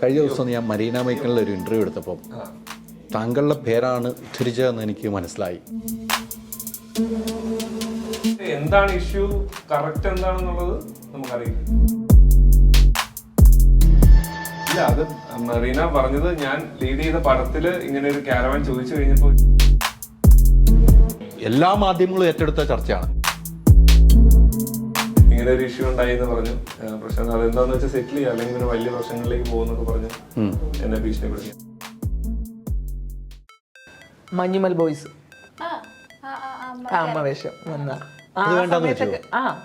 കഴിഞ്ഞ ദിവസം ഞാൻ മരീന മൈക്കിളിൽ ഒരു ഇൻ്റർവ്യൂ എടുത്തപ്പോൾ താങ്കളുടെ പേരാണ് ഉദ്ധരിച്ചതെന്ന് എനിക്ക് മനസ്സിലായി. എന്താണ് ഇഷ്യൂ, കറക്റ്റ് എന്താണെന്നുള്ളത് നമുക്കറിയില്ല. ഇല്ല, അത് മറീന പറഞ്ഞത് ഞാൻ ലീഡ് ചെയ്ത പടത്തില് ഇങ്ങനെ ഒരു കാരവാൻ ചോദിച്ചു കഴിഞ്ഞപ്പോൾ എല്ലാ മാധ്യമങ്ങളും ഏറ്റെടുത്ത ചർച്ചയാണ്. ഇങ്ങനെ ഒരു ഇഷ്യൂ ഉണ്ടായി എന്ന് പറഞ്ഞു. പ്രശ്നം അതെന്താന്ന് വെച്ചാൽ സെറ്റിൽ ചെയ്യുക, അല്ലെങ്കിൽ പിന്നെ വലിയ പ്രശ്നങ്ങളിലേക്ക് പോകുന്നൊക്കെ പറഞ്ഞു എന്നെ ഭീഷണിപ്പെടുത്തി. മഞ്ഞുമൽ ബോയ്സ് അമ്മ വേഷം വന്ന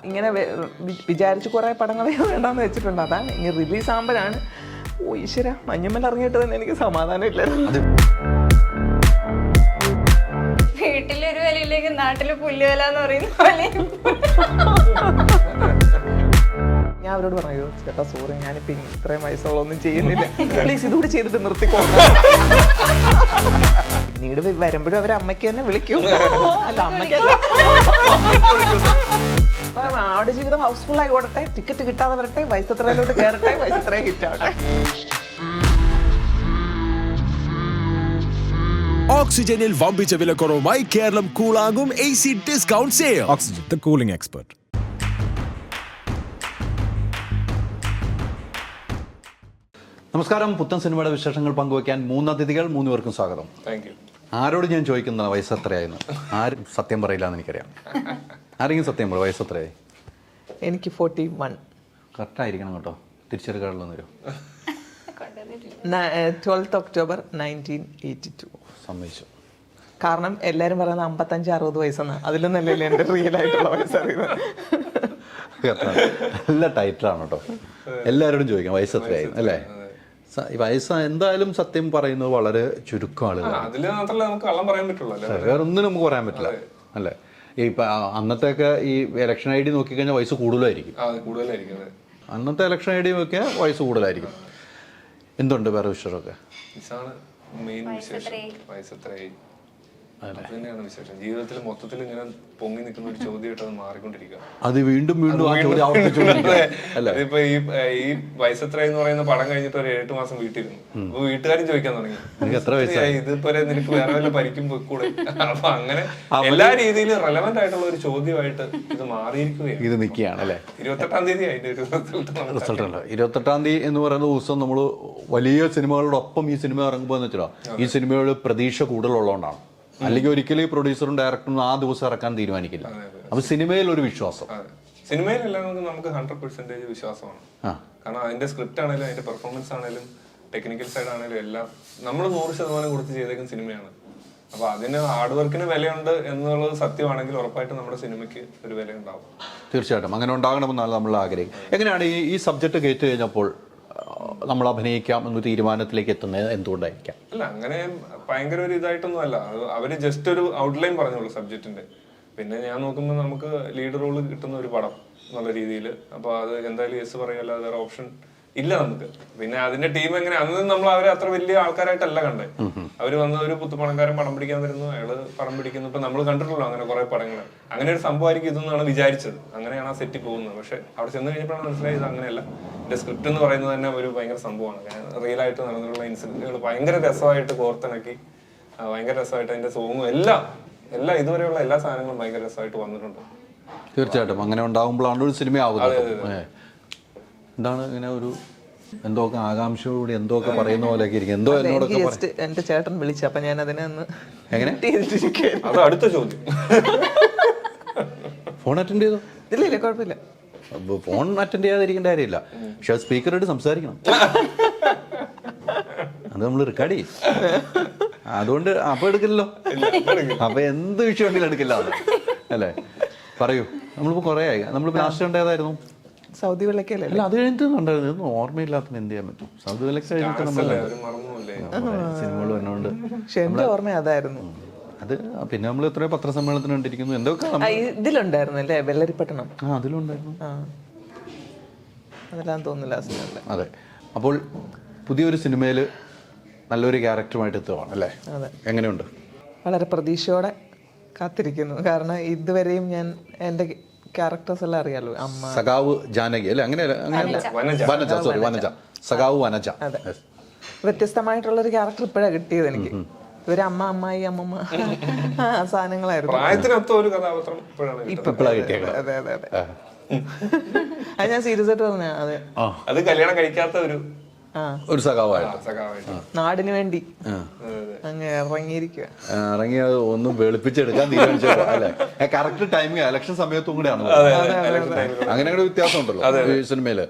ഇങ്ങനെ വിചാരിച്ച് കുറെ പടങ്ങളെ വേണ്ടാന്ന് വെച്ചിട്ടുണ്ട്. അതാണ് ഇനി റിലീസ് ആകുമ്പോഴാണ് ഓ ഈശ്വര മഞ്ഞുമൽ ഇറങ്ങിയിട്ട് തന്നെ എനിക്ക് സമാധാനം ഇല്ലായിരുന്നു. വീട്ടിലൊരു വിലയിലേക്ക് നാട്ടില് പുല്ലുവില എന്ന് പറയുന്ന പോലെ ഞാൻ അവരോട് പറഞ്ഞു, ചേട്ടാ സോറി, ഞാനിപ്പോ ഇത്രയും വയസ്സുള്ളൊന്നും ചെയ്യുന്നില്ല, പ്ലീസ് ഇതുകൂടി ചെയ്തിട്ട് നിർത്തിക്കോ. പിന്നീട് വരുമ്പോഴും അവർ അമ്മയ്ക്ക് തന്നെ വിളിക്കും. അല്ല അമ്മയ്ക്കല്ല, ആട് ജീവിതം ഹൗസ്ഫുൾ ആയി ഓടട്ടെ, ടിക്കറ്റ് കിട്ടാതെ വരട്ടെ, വയസ്സത്രയിലോട്ട് കയറട്ടെ, വയസ്സത്ര ഹിറ്റ് ആവട്ടെ. ഓക്സിജനിൽ വമ്പിച്ച വിലക്കുറവുമായി കേരളം കൂളാകും AC discount sale. Oxygen, the cooling expert. നമസ്കാരം. പുത്തൻ സിനിമയുടെ വിശേഷങ്ങൾ പങ്കുവയ്ക്കാൻ 3 അതിഥികൾ, 3 പേർക്കും സ്വാഗതം. Thank you. ആരോട് ഞാൻ ചോദിക്കുന്ന വയസ്സ് എത്രയായിരുന്നു? ആരും സത്യം പറയില്ല എന്ന് എനിക്കറിയാം. ആരെങ്കിലും സത്യം പറയും, വയസ്സ് എത്രയായി? എനിക്ക് 41. കറക്റ്റായിരിക്കണം കേട്ടോ, തിരിച്ചെടുക്കാനുള്ളതെന്ന് വരും. 12th October 1982. സമ്മതിച്ചു. കാരണം എല്ലാരും പറയുന്നത് 55-60 വയസ്സെന്നാ. അതിലൊന്നല്ലല്ലോ എൻ്റെ റിയൽ ആയിട്ടുള്ള വയസ്സറിയുന്നത്. നല്ല ടൈറ്റിലാണ് കേട്ടോ. എല്ലാവരോടും ചോദിക്കാം വയസ്സ് എത്രയായിരുന്നു അല്ലേ? ഈ വയസ്സ് എന്തായാലും സത്യം പറയുന്നത് വളരെ ചുരുക്കം ആളുകൾ. അതില് മാത്രമല്ല നമുക്ക് കള്ളം പറയാൻ പറ്റുള്ളൂ. വേറെ ഒന്നിനും നമുക്ക് പറയാൻ പറ്റില്ല അല്ലേ? ഈ അന്നത്തെയൊക്കെ ഈ ഇലക്ഷൻ ID നോക്കിക്കഴിഞ്ഞാൽ വയസ്സ് കൂടുതലായിരിക്കും. അന്നത്തെ ഇലക്ഷൻ ID നോക്കിയാൽ വയസ്സ് കൂടുതലായിരിക്കും. എന്തുണ്ട് വേറെ വിഷയമൊക്കെ? ജീവിതത്തിൽ മൊത്തത്തിൽ ഇങ്ങനെ പൊങ്ങി നിൽക്കുന്ന ഒരു ചോദ്യമായിട്ട് അത് മാറിക്കൊണ്ടിരിക്കുക. അത് വീണ്ടും വീണ്ടും ആ ചോദ്യം ആവർത്തിച്ചുകൊണ്ടിരിക്കുക. ഇപ്പൊ ഈ വയസ്സെത്ര എന്ന് പറയുന്ന പടം കഴിഞ്ഞിട്ട് ഒരു 7 മാസം വീട്ടിലിരുന്നു. അപ്പൊ വീട്ടുകാരും ചോദിക്കാൻ തുടങ്ങി, എത്ര വയസ്സായി, ഇതിപ്പോ നിനക്ക് വേറെ വല്ല പരിക്കും പോയിക്കൂടെ? അപ്പൊ അങ്ങനെ എല്ലാ രീതിയിലും റെലവെന്റ് ആയിട്ടുള്ള ഒരു ചോദ്യമായിട്ട് ഇത് മാറിയിരിക്കുകയാണ്. ഇത് നിൽക്കുകയാണ് അല്ലേ? 28-ാം തീയതി അതിന്റെ ഒരു റിസൾട്ട് അല്ല. 28-ാം തീയതി എന്ന് പറയുന്ന ദിവസം നമ്മൾ വലിയ സിനിമകളോടൊപ്പം ഈ സിനിമ ഇറങ്ങുമ്പോൾ എന്ന് വെച്ചാൽ ഈ സിനിമയോട് പ്രതീക്ഷ കൂടുതലുള്ളതുകൊണ്ടാണ്. അല്ലെങ്കിൽ ഒരിക്കലും പ്രൊഡ്യൂസറും ഡയറക്ടറും ആ ദിവസം ഇറക്കാൻ തീരുമാനിക്കില്ല. അപ്പൊ സിനിമയിൽ ഒരു വിശ്വാസം, സിനിമയിലെല്ലാം നമുക്ക് 100% വിശ്വാസമാണ്. കാരണം അതിന്റെ സ്ക്രിപ്റ്റ് ആണെങ്കിലും അതിന്റെ പെർഫോമൻസ് ആണെങ്കിലും ടെക്നിക്കൽ സൈഡ് ആണെങ്കിലും എല്ലാം നമ്മൾ 100% കൊടുത്ത് ചെയ്തേക്കുന്ന സിനിമയാണ്. അപ്പൊ അതിന് ഹാർഡ് വർക്കിന് വിലയുണ്ട് എന്നുള്ളത് സത്യമാണെങ്കിൽ ഉറപ്പായിട്ടും നമ്മുടെ സിനിമയ്ക്ക് ഒരു വില ഉണ്ടാവും. തീർച്ചയായിട്ടും അങ്ങനെ ഉണ്ടാകണമെന്നാണ് നമ്മൾ ആഗ്രഹിക്കും. എങ്ങനെയാണ് ഈ സബ്ജക്ട് കേട്ട് കഴിഞ്ഞപ്പോൾ നമ്മൾ അഭിനയിക്കാം എന്ന തീരുമാനത്തിലേക്ക് എത്തുന്നത് എന്തുകൊണ്ടായിരിക്കാം? അല്ല, അങ്ങനെ ഭയങ്കര ഒരു ഇതായിട്ടൊന്നും അല്ല. അവര് ജസ്റ്റ് ഒരു ഔട്ട്ലൈൻ പറഞ്ഞോളൂ സബ്ജക്റ്റിന്റെ. പിന്നെ ഞാൻ നോക്കുമ്പോൾ നമുക്ക് ലീഡ് റോള് കിട്ടുന്ന ഒരു പടം എന്നുള്ള രീതിയിൽ, അപ്പൊ അത് എന്തായാലും യെസ് പറയല്ലാതെ വേറെ ഓപ്ഷൻ ഇല്ല നമുക്ക്. പിന്നെ അതിന്റെ ടീം എങ്ങനെ, അന്ന് നമ്മൾ അവരെ അത്ര വലിയ ആൾക്കാരായിട്ടല്ല കണ്ടേ. അവര് വന്ന് ഒരു പുത്തുപണക്കാരൻ പടം പിടിക്കാൻ വരുന്നു, അയാള് പടം പിടിക്കുന്നു. ഇപ്പൊ നമ്മൾ കണ്ടിട്ടുള്ളൂ അങ്ങനെ കുറെ പടങ്ങൾ. അങ്ങനെ ഒരു സംഭവമായിരിക്കും ഇതെന്നാണ് വിചാരിച്ചത്. അങ്ങനെയാണ് ആ സെറ്റിൽ പോകുന്നത്. പക്ഷെ അവിടെ ചെന്ന് കഴിഞ്ഞപ്പോഴാണ് മനസ്സിലായത് അങ്ങനെയല്ല. എന്റെ സ്ക്രിപ്റ്റ് എന്ന് പറയുന്നത് തന്നെ ഒരു ഭയങ്കര സംഭവമാണ്. റിയൽ ആയിട്ട് നടന്നിട്ടുള്ള ഇൻസിഡന്റുകൾ ഭയങ്കര രസമായിട്ട് കോർത്തിണക്കി, ഭയങ്കര രസമായിട്ട് അതിന്റെ സോങ്ങും എല്ലാം ഇതുവരെയുള്ള എല്ലാ സാധനങ്ങളും ഭയങ്കര രസമായിട്ട് വന്നിട്ടുണ്ട്. തീർച്ചയായിട്ടും അങ്ങനെ ഉണ്ടാകുമ്പോഴാണ് ഒരു സിനിമ ആവുന്നത്. എന്താണ് ഇങ്ങനെ ഒരു എന്തൊക്കെ ആകാംക്ഷയോടെ എന്തൊക്കെ പറയുന്ന പോലെയൊക്കെ ഇരിക്കും. എന്തോ എന്നോടൊക്കെ എന്റെ ചേട്ടൻ വിളിച്ചു, അപ്പൊ ഞാൻ അതിനെ ഒന്ന് എങ്ങനെ അത് അടുത്ത ചോദ്യം. ഫോൺ അറ്റൻഡ് ചെയ്തോ? ഇല്ല കുഴപ്പമില്ല. ഫോൺ അറ്റൻഡ് ചെയ്യാതിരിക്കേണ്ട കാര്യമില്ല, പക്ഷെ സ്പീക്കറായിട്ട് സംസാരിക്കണം. അത് നമ്മൾ റെക്കോർഡ് ചെയ്യും. അതുകൊണ്ട് അപ്പൊ എടുക്കില്ലല്ലോ. അപ്പൊ എന്ത് വിഷയം ഉണ്ടെങ്കിലും എടുക്കില്ല അല്ലേ? പറയൂ. നമ്മളിപ്പോ കുറെ ആയി. നമ്മളിപ്പോ ലാസ്റ്റ് കണ്ടേതായിരുന്നു? സൗദി വെള്ളക്കല്ലേ? അല്ല, അത് കഴിഞ്ഞിട്ട് കണ്ടായിരുന്നു. ഓർമ്മയില്ലാത്ത എന്ത് ചെയ്യാൻ പറ്റും? സൗദി വെള്ളക്ക കഴിഞ്ഞിട്ട് നമ്മൾ സിനിമകൾ വന്നോണ്ട് പക്ഷെ എന്റെ ഓർമ്മ അതായിരുന്നു. അത് പിന്നെ നമ്മൾ എത്രയോ പത്രസമ്മേളനത്തിന് കണ്ടിരിക്കുന്നു. എന്തൊക്കെ ഇതിലുണ്ടായിരുന്നു അല്ലേ? വെള്ളരിപ്പട്ടണം. അതിലുണ്ടായിരുന്നു. അതെല്ലാം തോന്നുന്നില്ല. അതെ. അപ്പോൾ പുതിയൊരു സിനിമയിൽ നല്ലൊരു ക്യാരക്ടറുമായിട്ട് എത്തുകയാണ് അല്ലേ? എങ്ങനെയുണ്ട്? വളരെ പ്രതീക്ഷയോടെ കാത്തിരിക്കുന്നു. കാരണം ഇതുവരെയും ഞാൻ എൻ്റെ ക്യാരക്ടേഴ്സ് എല്ലാം അറിയാലോ. അമ്മ, സഖാവ് ജാനകി അല്ലേ? അങ്ങനെയല്ല, വനജ. സഖാവ് വനജ. അതെ, വ്യത്യസ്തമായിട്ടുള്ളൊരു ക്യാരക്ടർ ഇപ്പോഴാണ് കിട്ടിയത് എനിക്ക്. ഇവര് അമ്മ, അമ്മായി, അമ്മമ്മ സാധനങ്ങളായിരുന്നു. പ്രായത്തിനൊത്ത ഒരു കഥാപാത്രം ഇപ്പോഴാണ് ഇപ്പോഴാണ് കിട്ടിയത്. അതെ അതെ അതെ. അത് ഞാൻ സീരിയസ് ആയിട്ട് പറഞ്ഞ. അതെ, അത് കല്യാണം കഴിക്കാത്ത ഒരു ഒരു സഖാവായിട്ട് സഖാവായിട്ട്. നാടിന് വേണ്ടി അങ്ങ് ഇറങ്ങിയിരിക്കുക. ഇറങ്ങി അത് ഒന്നും വെളുപ്പിച്ചെടുക്കാൻ തീരുമാനിച്ചോ അല്ലെ? കറക്റ്റ് ടൈമിങ് ഇലക്ഷൻ സമയത്തും കൂടെയാണ്. അങ്ങനെ ഒരു വ്യത്യാസം ഉണ്ടല്ലോ ഈ സിനിമയില്.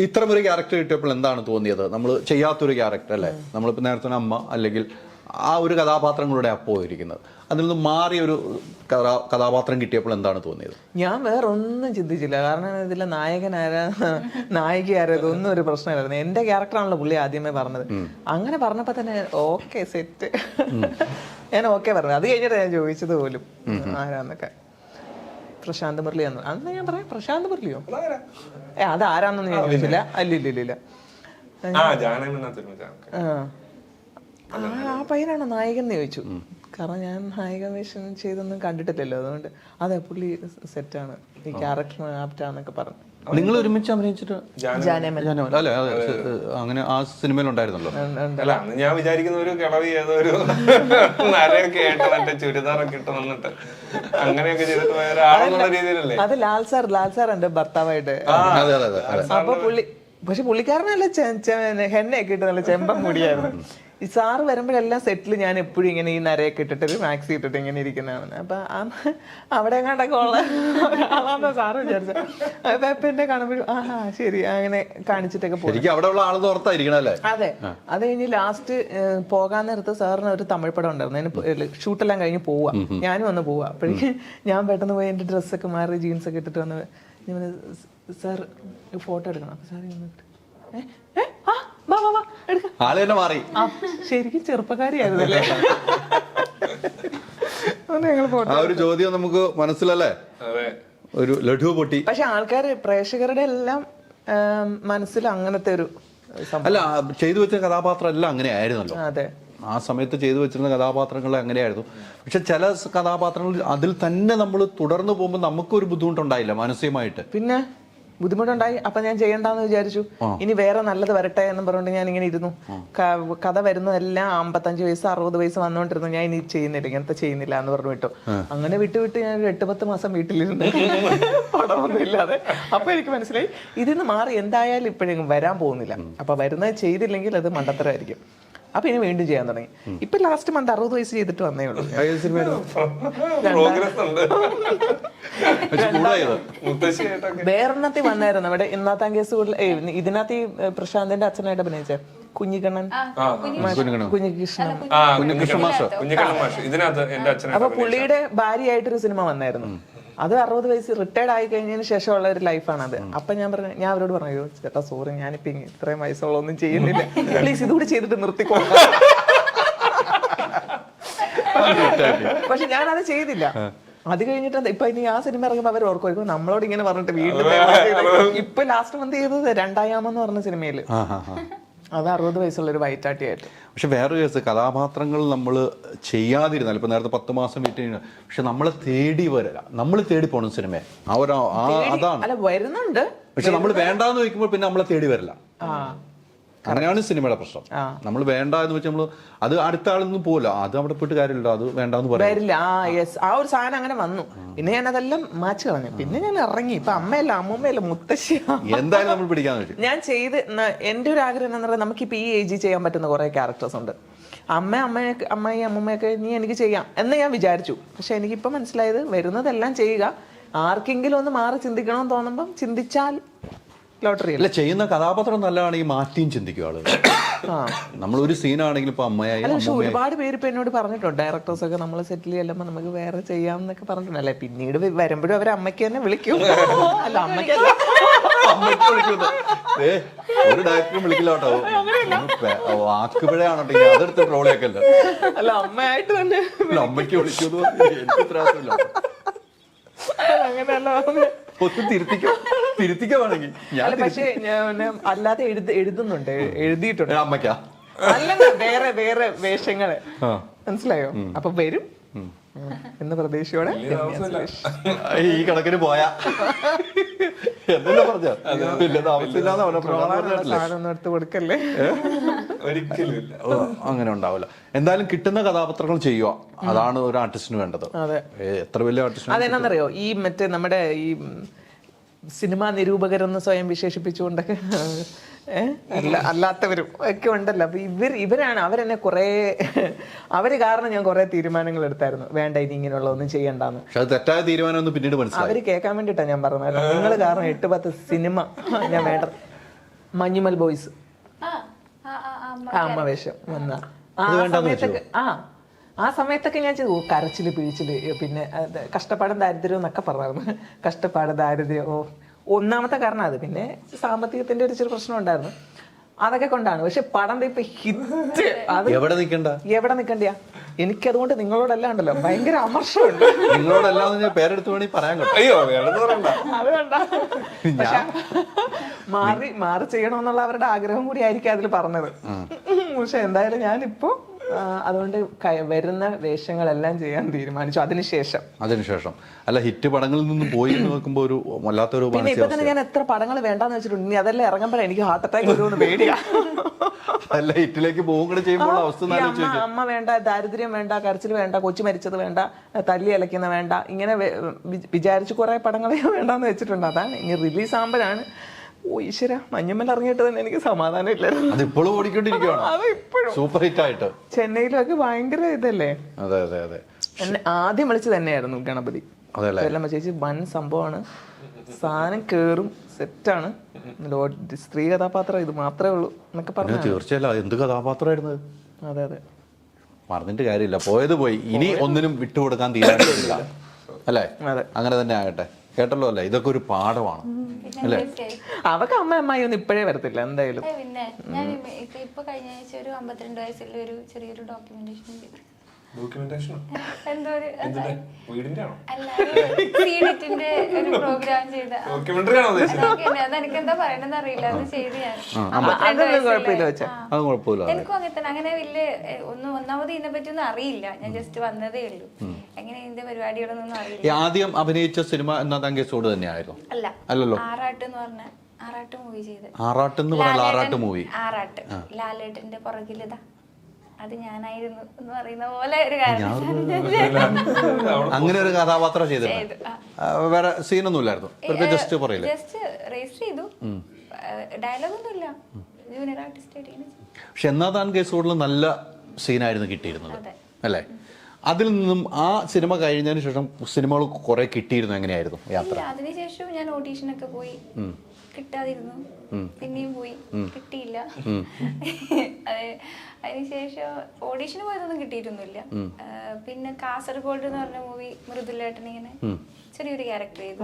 ഇത്തരം ഒരു ക്യാരക്ടർ കിട്ടിയപ്പോൾ എന്താണ് തോന്നിയത്? നമ്മൾ ചെയ്യാത്തൊരു ക്യാരക്ടർ അല്ലേ? നമ്മളിപ്പോൾ നേരത്തെ അമ്മ അല്ലെങ്കിൽ ആ ഒരു കഥാപാത്രങ്ങളുടെ അപ്പോൾ ഇരിക്കുന്നത്, അതിൽ നിന്ന് മാറിയൊരു കഥാപാത്രം കിട്ടിയപ്പോൾ എന്താണ് തോന്നിയത്? ഞാൻ വേറെ ഒന്നും ചിന്തിച്ചില്ല. കാരണം ഇതിലെ നായകൻ ആരാ, നായിക ആരാ, ഇതൊന്നും ഒരു പ്രശ്നമില്ലായിരുന്നു. എന്റെ ക്യാരക്ടറാണല്ലോ പുള്ളി ആദ്യമേ പറഞ്ഞത്. അങ്ങനെ പറഞ്ഞപ്പോ തന്നെ ഓക്കെ സെറ്റ്, ഞാൻ ഓക്കെ പറഞ്ഞു. അത് കഴിഞ്ഞിട്ട് ഞാൻ ചോദിച്ചത് പോലും ആരാന്നൊക്കെ. പ്രശാന്ത് മുരളി എന്ന് അന്ന് ഞാൻ പറയാം. പ്രശാന്ത് മുരളിയോ? അത് ആരാന്നൊന്നും ഞാൻ ചോദിച്ചില്ല. അല്ലില്ല. ആ പയ്യനാണോ നായകൻ എന്ന് ചോദിച്ചു. കാരണം ഞാൻ നായക വേഷം ചെയ്തൊന്നും കണ്ടിട്ടില്ലല്ലോ. അതുകൊണ്ട് അതെ പുള്ളി സെറ്റാണ്, ഈ ക്യാരക്ടർ ആപ്റ്റാന്നൊക്കെ പറഞ്ഞു. നിങ്ങൾ ഒരുമിച്ച് അഭിനയിച്ചിട്ട് അല്ലെ? അങ്ങനെ ആ സിനിമയിലുണ്ടായിരുന്നല്ലോ. അല്ല, അന്ന് ഞാൻ വിചാരിക്കുന്ന ഒരു കിളവി ഏതൊരു നരയൊക്കെ ആയിട്ട് മറ്റേ ചുരിദാറൊക്കെ ഇട്ട് വന്നിട്ട് അങ്ങനെയൊക്കെ ചെയ്തിട്ട് പോയ ഒരാളെന്നുള്ള രീതിയിലല്ലേ. അത് ലാൽ സാർ എന്റെ ഭർത്താവായിട്ട്. അപ്പൊ പക്ഷെ പുള്ളിക്കാരനല്ല ഹെന്നയൊക്കെ ഇട്ട് നല്ല ചെമ്പൻ മുടിയായിരുന്നു. ഈ സാറ് വരുമ്പോഴെല്ലാം സെറ്റിൽ ഞാൻ എപ്പോഴും ഇങ്ങനെ ഈ നരയൊക്കെ ഇട്ടിട്ട് ഒരു മാക്സി ഇട്ടിട്ട് ഇങ്ങനെ ഇരിക്കുന്നതാണ്. അപ്പൊ അവിടെ എങ്ങാണ്ടൊക്കെ ഉള്ള ഒരാളാന്ന് സാറ് വിചാരിച്ച. അപ്പൊ എന്നെ കാണുമ്പോഴും ആഹാ ശരി അങ്ങനെ കാണിച്ചിട്ടൊക്കെ പോകും. അവിടെ ഉള്ള ആളെന്ന് ഓർത്തായിരിക്കണല്ലേ? അതെ. അത് കഴിഞ്ഞ് ലാസ്റ്റ് പോകാൻ നേരത്ത് സാറിന് ഒരു തമിഴ് പടം ഉണ്ടായിരുന്നു. അതിന് ഷൂട്ടെല്ലാം കഴിഞ്ഞ് പോവാ, ഞാനും വന്ന് പോവാ. അപ്പോഴേക്കും ഞാൻ പെട്ടെന്ന് പോയി എന്റെ ഡ്രസ്സൊക്കെ മാറി ജീൻസൊക്കെ ഇട്ടിട്ട് വന്ന് ഞാൻ സാർ ഫോട്ടോ എടുക്കണം. അപ്പൊ സാർ ആള് തന്നെ മാറി. ശരിക്കും ചെറുപ്പക്കാരിയായിരുന്നല്ലേ? ആ ഒരു ചോദ്യം നമുക്ക് മനസ്സിലല്ലേ, ഒരു ലഡു പൊട്ടി. പക്ഷെ ആൾക്കാര് പ്രേക്ഷകരുടെ എല്ലാം മനസ്സിൽ അങ്ങനത്തെ ഒരു അല്ല, ചെയ്തു വെച്ച കഥാപാത്രം എല്ലാം അങ്ങനെ ആയിരുന്നല്ലോ. അതെ, ആ സമയത്ത് ചെയ്തു വെച്ചിരുന്ന കഥാപാത്രങ്ങൾ അങ്ങനെയായിരുന്നു. പക്ഷെ ചില കഥാപാത്രങ്ങൾ അതിൽ തന്നെ നമ്മൾ തുടർന്ന് പോകുമ്പോൾ നമുക്കൊരു ബുദ്ധിമുട്ടുണ്ടായില്ല മാനസികമായിട്ട്? പിന്നെ ബുദ്ധിമുട്ടുണ്ടായി. അപ്പൊ ഞാൻ ചെയ്യണ്ടെന്ന് വിചാരിച്ചു. ഇനി വേറെ നല്ലത് വരട്ടെ എന്ന് പറഞ്ഞുകൊണ്ട് ഞാൻ ഇങ്ങനെ ഇരുന്നു. കഥ വരുന്നതെല്ലാം 55 വയസ്സ് 60 വയസ്സ് വന്നുകൊണ്ടിരുന്നു. ഞാൻ ഇനി ചെയ്യുന്നില്ല, ഇങ്ങനത്തെ ചെയ്യുന്നില്ല എന്ന് പറഞ്ഞു വിട്ടു. അങ്ങനെ വിട്ട് ഞാൻ 8-10 മാസം വീട്ടിലിരുന്നു, പടമൊന്നും ഇല്ലാതെ. അപ്പൊ എനിക്ക് മനസ്സിലായി ഇതിന്ന് മാറി എന്തായാലും ഇപ്പോഴെങ്കിലും വരാൻ പോകുന്നില്ല. അപ്പൊ വരുന്നത് ചെയ്തില്ലെങ്കിൽ അത് മണ്ടത്തരമായിരിക്കും. അപ്പൊ ഇനി വീണ്ടും ചെയ്യാൻ തുടങ്ങി. ഇപ്പൊ ലാസ്റ്റ് മന്ത് 60 വയസ്സ് ചെയ്തിട്ട് വന്നേ ഉള്ളൂ. വേറെണ്ണത്തിൽ വന്നായിരുന്നു അവിടെ ഇന്നാത്താം കേസ് ഇതിനകത്ത് ഈ പ്രശാന്തിന്റെ അച്ഛനായിട്ട് അഭിനയിച്ച കുഞ്ഞിക്കണ്ണൻ, കുഞ്ഞികൃഷ്ണൻ. അപ്പൊ പുള്ളിയുടെ ഭാര്യയായിട്ടൊരു സിനിമ വന്നായിരുന്നു. അത് 60 വയസ്സ് റിട്ടയർഡ് ആയി കഴിഞ്ഞതിന് ശേഷമുള്ള ഒരു ലൈഫാണ് അത്. അപ്പൊ ഞാൻ അവരോട് പറഞ്ഞു, ചേട്ടാ സോറി, ഞാനിപ്പോ ഇത്രയും വയസ്സുള്ള ഒന്നും ചെയ്യുന്നില്ല, പ്ലീസ് ഇതുകൂടി ചെയ്തിട്ട് നിർത്തിക്കോ. പക്ഷെ ഞാനത് ചെയ്തില്ല. അത് കഴിഞ്ഞിട്ട് ഇപ്പൊ ഇനി ആ സിനിമ ഇറങ്ങുമ്പോൾ അവർ ഓർക്കുമായിരിക്കും നമ്മളോട് ഇങ്ങനെ പറഞ്ഞിട്ട് വീണ്ടും. ഇപ്പൊ ലാസ്റ്റ് മന്ത് ചെയ്തത് 2 എന്ന് പറഞ്ഞ സിനിമയില് അത് 60 വയസ്സുള്ള ഒരു വൈറ്റാട്ടിയായിട്ട്. പക്ഷെ വേറൊരു കേസ്, കഥാപാത്രങ്ങൾ നമ്മൾ ചെയ്യാതിരുന്നാൽ ഇപ്പൊ നേരത്തെ 10 മാസം വെയിറ്റ് ചെയ്യുന്നത്, പക്ഷെ നമ്മളെ തേടി വരില്ല, നമ്മൾ തേടി പോകണം സിനിമയെ. അതാണ്. അല്ല വരുന്നുണ്ട്, പക്ഷെ നമ്മൾ വേണ്ടാന്ന് വെക്കുമ്പോൾ പിന്നെ നമ്മളെ തേടി വരില്ല. അങ്ങനെയാണ് സിനിമയുടെ പ്രശ്നം. നമ്മൾ വേണ്ട എന്ന് വെച്ചാൽ നമ്മൾ അത് അടുത്ത ആളൊന്നും പോകില്ല, അത് അവിടെ പോയിട്ട് കാര്യമില്ല, അത് വേണ്ടെന്ന് വരില്ല. ആ ഒരു സാധനം അങ്ങനെ വന്നു. പിന്നെ ഞാൻ അതെല്ലാം മാച്ച് കളഞ്ഞു. പിന്നെ ഞാൻ ഇറങ്ങി. ഇപ്പൊ അമ്മയല്ല, അമ്മൂമ്മയല്ല, മുത്തശ്ശി എന്തായാലും നമ്മൾ പിടിക്കാന്ന് വെച്ചു. ഞാൻ ചെയ്ത് എന്റെ ഒരു ആഗ്രഹം എന്ന് പറയുന്നത് നമുക്കിപ്പോ ഈ ഏജിൽ ചെയ്യാൻ പറ്റുന്ന കുറെ ക്യാരക്ടേഴ്സ് ഉണ്ട്. അമ്മായി അമ്മൂമ്മയൊക്കെ നീ എനിക്ക് ചെയ്യാം എന്ന് ഞാൻ വിചാരിച്ചു. പക്ഷെ എനിക്കിപ്പോ മനസ്സിലായത് വരുന്നതെല്ലാം ചെയ്യുക, ആർക്കെങ്കിലും ഒന്ന് മാറി ചിന്തിക്കണമെന്ന് തോന്നുമ്പം ചിന്തിച്ചാൽ ലോട്ടറി അല്ല. ചെയ്യുന്ന കഥാപാത്രം നല്ലതാണെങ്കിൽ മാറ്റിയും ചിന്തിക്കും ആളുകൾ. നമ്മളൊരു സീനാണെങ്കിൽ ഇപ്പൊ അമ്മയായി. പക്ഷെ ഒരുപാട് പേര് ഇപ്പൊ എന്നോട് പറഞ്ഞിട്ടുണ്ട്, ഡയറക്ടേഴ്സ് ഒക്കെ നമ്മള് സെറ്റിൽ ചെയ്യുമ്പോ നമുക്ക് വേറെ ചെയ്യാമെന്നൊക്കെ പറഞ്ഞിട്ടുണ്ട്. അല്ലെ പിന്നീട് വരുമ്പോഴും അവർ അമ്മയ്ക്ക് തന്നെ വിളിക്കും. അല്ല അമ്മയ്ക്കല്ല, ഒരു ഡയറക്ടറും വിളിക്കില്ല കേട്ടോ, വാക്കുപിഴയാണോ അതെടുത്ത് ട്രോളിയൊക്കെയല്ല. അല്ല അമ്മയായിട്ട് തന്നെ അമ്മയ്ക്ക് വിളിക്കുന്നു, എനിക്ക് ഉത്തരവാദിത്തമില്ല. അങ്ങനെയല്ല തിരുത്തിക്കുവാണെങ്കിൽ. പക്ഷെ അല്ലാതെ എഴുതുന്നുണ്ട്, എഴുതിയിട്ടുണ്ട് അമ്മയ്ക്കാ. അല്ല വേറെ വേഷങ്ങള്, മനസ്സിലായോ? അപ്പൊ വരും, എന്ന പ്രതീക്ഷയോടെ ഈ കണക്കിന് പോയാ എന്നല്ല പറഞ്ഞ പിന്നെ താമസിച്ചില്ലാന്ന് സാധനം ഒന്നും എടുത്ത് കൊടുക്കല്ലേ. ഒരിക്കലും ഇല്ല. അങ്ങനെ ഉണ്ടാവില്ല. എന്തായാലും കിട്ടുന്ന കഥാപാത്രങ്ങൾ ചെയ്യുക, അതാണ് ഒരു ആർട്ടിസ്റ്റിന് വേണ്ടത്. അതെ, എത്ര വലിയ ആർട്ടിസ്റ്റ്. അതെന്നാന്നറിയോ, ഈ മറ്റേ നമ്മുടെ ഈ സിനിമാ നിരൂപകരെന്ന് സ്വയം വിശേഷിപ്പിച്ചുകൊണ്ടൊക്കെ അല്ലാത്തവരും ഒക്കെ ഉണ്ടല്ലോ. അപ്പൊ ഇവരാണ് അവരെന്നെ കുറെ കാരണം ഞാൻ കുറെ തീരുമാനങ്ങൾ എടുത്തായിരുന്നു, വേണ്ട ഇനി ഇങ്ങനെയുള്ള ഒന്നും ചെയ്യണ്ടെന്ന്. പക്ഷെ അത് തെറ്റായ തീരുമാനം പിന്നീട് മനസ്സിലായി. അവര് കേൾക്കാൻ വേണ്ടിട്ടാ ഞാൻ പറഞ്ഞത്, നിങ്ങൾ കാരണം 8-10 സിനിമ ഞാൻ വേണ്ട. മഞ്ഞുമൽ ബോയ്സ് അമ്മ വേഷം വന്ന സമയത്തൊക്കെ ആ സമയത്തൊക്കെ ഞാൻ ചെയ്തു കരച്ചില് പിഴിച്ചില്, പിന്നെ കഷ്ടപ്പാടും ദാരിദ്ര്യവും എന്നൊക്കെ പറഞ്ഞായിരുന്നു. കഷ്ടപ്പാട് ദാരിദ്ര്യം ഒന്നാമത്തെ കാരണം അത്, പിന്നെ സാമ്പത്തികത്തിന്റെ ഒരു ചെറിയ പ്രശ്നം ഉണ്ടായിരുന്നു, അതൊക്കെ കൊണ്ടാണ്. പക്ഷെ പടം ഇപ്പൊ ഹിറ്റ്. അത് എവിടെ നിക്കണ്ടിയാ എനിക്കതുകൊണ്ട് നിങ്ങളോടെല്ലാം ഉണ്ടല്ലോ ഭയങ്കര അമർഷമുണ്ട്. നിങ്ങളോടെല്ലാം പേരെടുത്ത് വേണമെങ്കിൽ പറയാൻ കേട്ടോ. അയ്യോ അതുകൊണ്ട മാറി ചെയ്യണമെന്നുള്ള അവരുടെ ആഗ്രഹം കൂടി ആയിരിക്കും അതിൽ പറഞ്ഞത്. പക്ഷെ എന്തായാലും ഞാനിപ്പോ അതുകൊണ്ട് വരുന്ന വേഷങ്ങളെല്ലാം ചെയ്യാൻ തീരുമാനിച്ചു. അതിനുശേഷം അല്ല, ഹിറ്റ് പടങ്ങളിൽ നിന്നും പോയി നോക്കുമ്പോ ഒരു വല്ലാത്തൊരു. പിന്നെ ഇപ്പൊ തന്നെ ഞാൻ എത്ര പടങ്ങൾ വേണ്ടാന്ന് വെച്ചിട്ടുണ്ട്. ഇനി അതെല്ലാം ഇറങ്ങുമ്പോഴേ എനിക്ക് ഹാർട്ട് അറ്റാക്ക് വരുമെന്ന് പേടിയാ. അല്ല, ഹിറ്റിലേക്ക് പോകുക ചെയ്യുമ്പോൾ അവസ്ഥ അമ്മ വേണ്ട, ദാരിദ്ര്യം വേണ്ട, കരച്ചിൽ വേണ്ട, കൊച്ചു മരിച്ചത് വേണ്ട, തല്ലി അലക്കുന്ന വേണ്ട, ഇങ്ങനെ വിചാരിച്ച് കുറെ പടങ്ങളെ വേണ്ടാന്ന് വെച്ചിട്ടുണ്ട്. അതാണ് ഇനി റിലീസ് ആകുമ്പോഴാണ് ഈശ്വര മഞ്ഞമ്മൽ ഇറങ്ങിയിട്ട് തന്നെ എനിക്ക് സമാധാനം ഇല്ലായിരുന്നു. അതിപ്പോഴും ഓടിക്കൊണ്ടിരിക്കുകയാണ്. അത് ഇപ്പോഴും സൂപ്പർ ഹിറ്റ് ആയിട്ട് ചെന്നൈയിലൊക്കെ ഭയങ്കര ഇതല്ലേ. അതെ അതെ അതെ. എന്നെ ആദ്യം വിളിച്ച് തന്നെയായിരുന്നു ഗണപതി. എല്ലാം ചേച്ചി വൻ സംഭവമാണ്, സാധനം കേറും, സെറ്റാണ്, സ്ത്രീ കഥാപാത്രം ഇത് മാത്രമേ ഉള്ളൂ എന്നൊക്കെ പറഞ്ഞു. തീർച്ചയായും എന്ത് കഥാപാത്രമായിരുന്നു. അതെ അതെ, പറഞ്ഞിട്ട് കാര്യമില്ല, പോയത് പോയി. ഇനി ഒന്നിനും വിട്ടുകൊടുക്കാൻ തീരുമാനിച്ചില്ല അല്ലേ? അങ്ങനെ തന്നെ ആകട്ടെ. കേട്ടല്ലോ അല്ലേ, ഇതൊക്കെ ഒരു പാഠമാണ് അല്ലേ? അവക്ക് അമ്മായി ഒന്നും ഇപ്പോഴേ വരത്തില്ല എന്തായാലും. പിന്നെ ഞാൻ ഇപ്പൊ കഴിഞ്ഞ ആഴ്ച ഒരു 52 വയസ്സുള്ള ഒരു ചെറിയൊരു ഡോക്യുമെന്റേഷൻ എന്തോ ഒരു ഒരു പ്രോഗ്രാം ചെയ്ത അതെനിക്ക് എന്താ പറയണെന്ന് അറിയില്ല, അത് ചെയ്ത് ഞാൻ. എനിക്കും അങ്ങനെ തന്നെ, അങ്ങനെ വലിയ ഒന്നാമത് ഇതിനെ പറ്റി ഒന്നും അറിയില്ല. ഞാൻ ജസ്റ്റ് വന്നതേ ഉള്ളൂ, എങ്ങനെ ഇതിന്റെ പരിപാടികളൊന്നും അറിയില്ല. ആദ്യം അഭിനയിച്ച സിനിമ എന്നാ തങ്കേസോട് തന്നെയായിരുന്നു? അല്ലല്ലോ, ആറാട്ട് എന്ന് പറഞ്ഞ ആറാട്ട് മൂവി ചെയ്ത്. ആറാട്ട് മൂവി, ആറാട്ട് ലാലേട്ടന്റെ പുറകിലിതാ അത് ഞാനായിരുന്നു എന്ന് പറയുന്ന പോലെ ഒരു കാര്യം. അങ്ങനെ ഒരു കഥാപാത്രം ചെയ്തിട്ടുണ്ട്. വേറെ സീനൊന്നും ഇല്ലായിരുന്നു, ജസ്റ്റ് പറയില്ല, ജസ്റ്റ് രജിസ്റ്റർ ചെയ്തു, ഡയലോഗൊന്നും ഇല്ല, ജൂനിയർ ആർട്ടിസ്റ്റ് ആയിട്ട്. പക്ഷെ എന്നാ താൻ കേസോടിൽ നല്ല സീനായിരുന്നു കിട്ടിയിരുന്നത് അല്ലേ? അതിൽ നിന്നും ആ സിനിമ കഴിഞ്ഞതിന് ശേഷം സിനിമകൾ കുറെ കിട്ടിയിരുന്നു. എങ്ങനെയായിരുന്നു യാത്ര? അതിനുശേഷം ഞാൻ ഓഡീഷനൊക്കെ പോയി, കിട്ടാതിരുന്നു, പിന്നെയും പോയി, കിട്ടിയില്ല. അതിനുശേഷം ഓഡീഷന് പോയതൊന്നും കിട്ടിയിട്ടൊന്നുമില്ല. പിന്നെ കാസർഗോഡ് എന്ന് പറഞ്ഞ മൂവി മൃദുലേട്ടൻ ഇങ്ങനെ ചെറിയൊരു ക്യാരക്ടർ ചെയ്തു.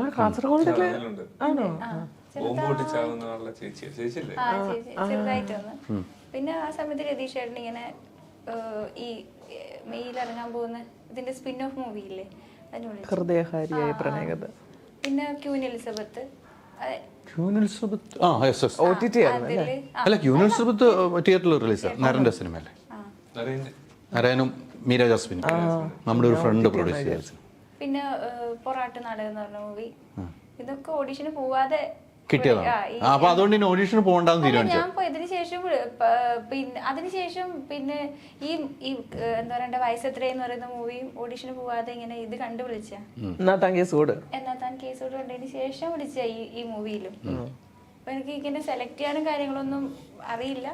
ചെറുതായിട്ട് വന്ന്. പിന്നെ ആ സമയത്ത് രതീഷ് ചേട്ടൻ ഇങ്ങനെ ഈ മെയിൽ ഇറങ്ങാൻ പോകുന്ന ഇതിന്റെ സ്പിൻ ഓഫ് മൂവി ഇല്ലേ, ഹൃദയഹാരിയായ പ്രണയകഥ. പിന്നെ ക്യൂൻ എലിസബത്ത് തിയേറ്ററിൽ റിലീസ് നരന്റെ സിനിമയല്ലേ? നരനും മീര ജാസ്മിനും നമ്മുടെ ഒരു ഫ്രണ്ട് പ്രൊഡ്യൂസ് ചെയ്തു. പിന്നെ പൊറാട്ട് നാടകം എന്ന് പറഞ്ഞ മൂവി, ഇതൊക്കെ ഓഡീഷന് പോവാതെ കിട്ടിയതാണ്. അപ്പൊ അതുകൊണ്ട് ഓഡീഷന് പോകണ്ടെന്ന് തീരുമാനിച്ചു. ഞാൻ പോയതിനു ശേഷം പിന്നെ അതിനുശേഷം പിന്നെ ഈ എന്താ പറയണ്ട വയസ്സ് എത്രയെന്ന് പറയുന്ന മൂവിയും ഓഡീഷന് പോവാതെ ഇങ്ങനെ ഇത് കണ്ടു വിളിച്ച എന്നാ താൻ കേസോട് കണ്ടതിന് ശേഷം വിളിച്ച ഈ മൂവിയിലും. അപ്പൊ എനിക്ക് ഇങ്ങനെ സെലക്ട് ചെയ്യാനും കാര്യങ്ങളൊന്നും അറിയില്ല.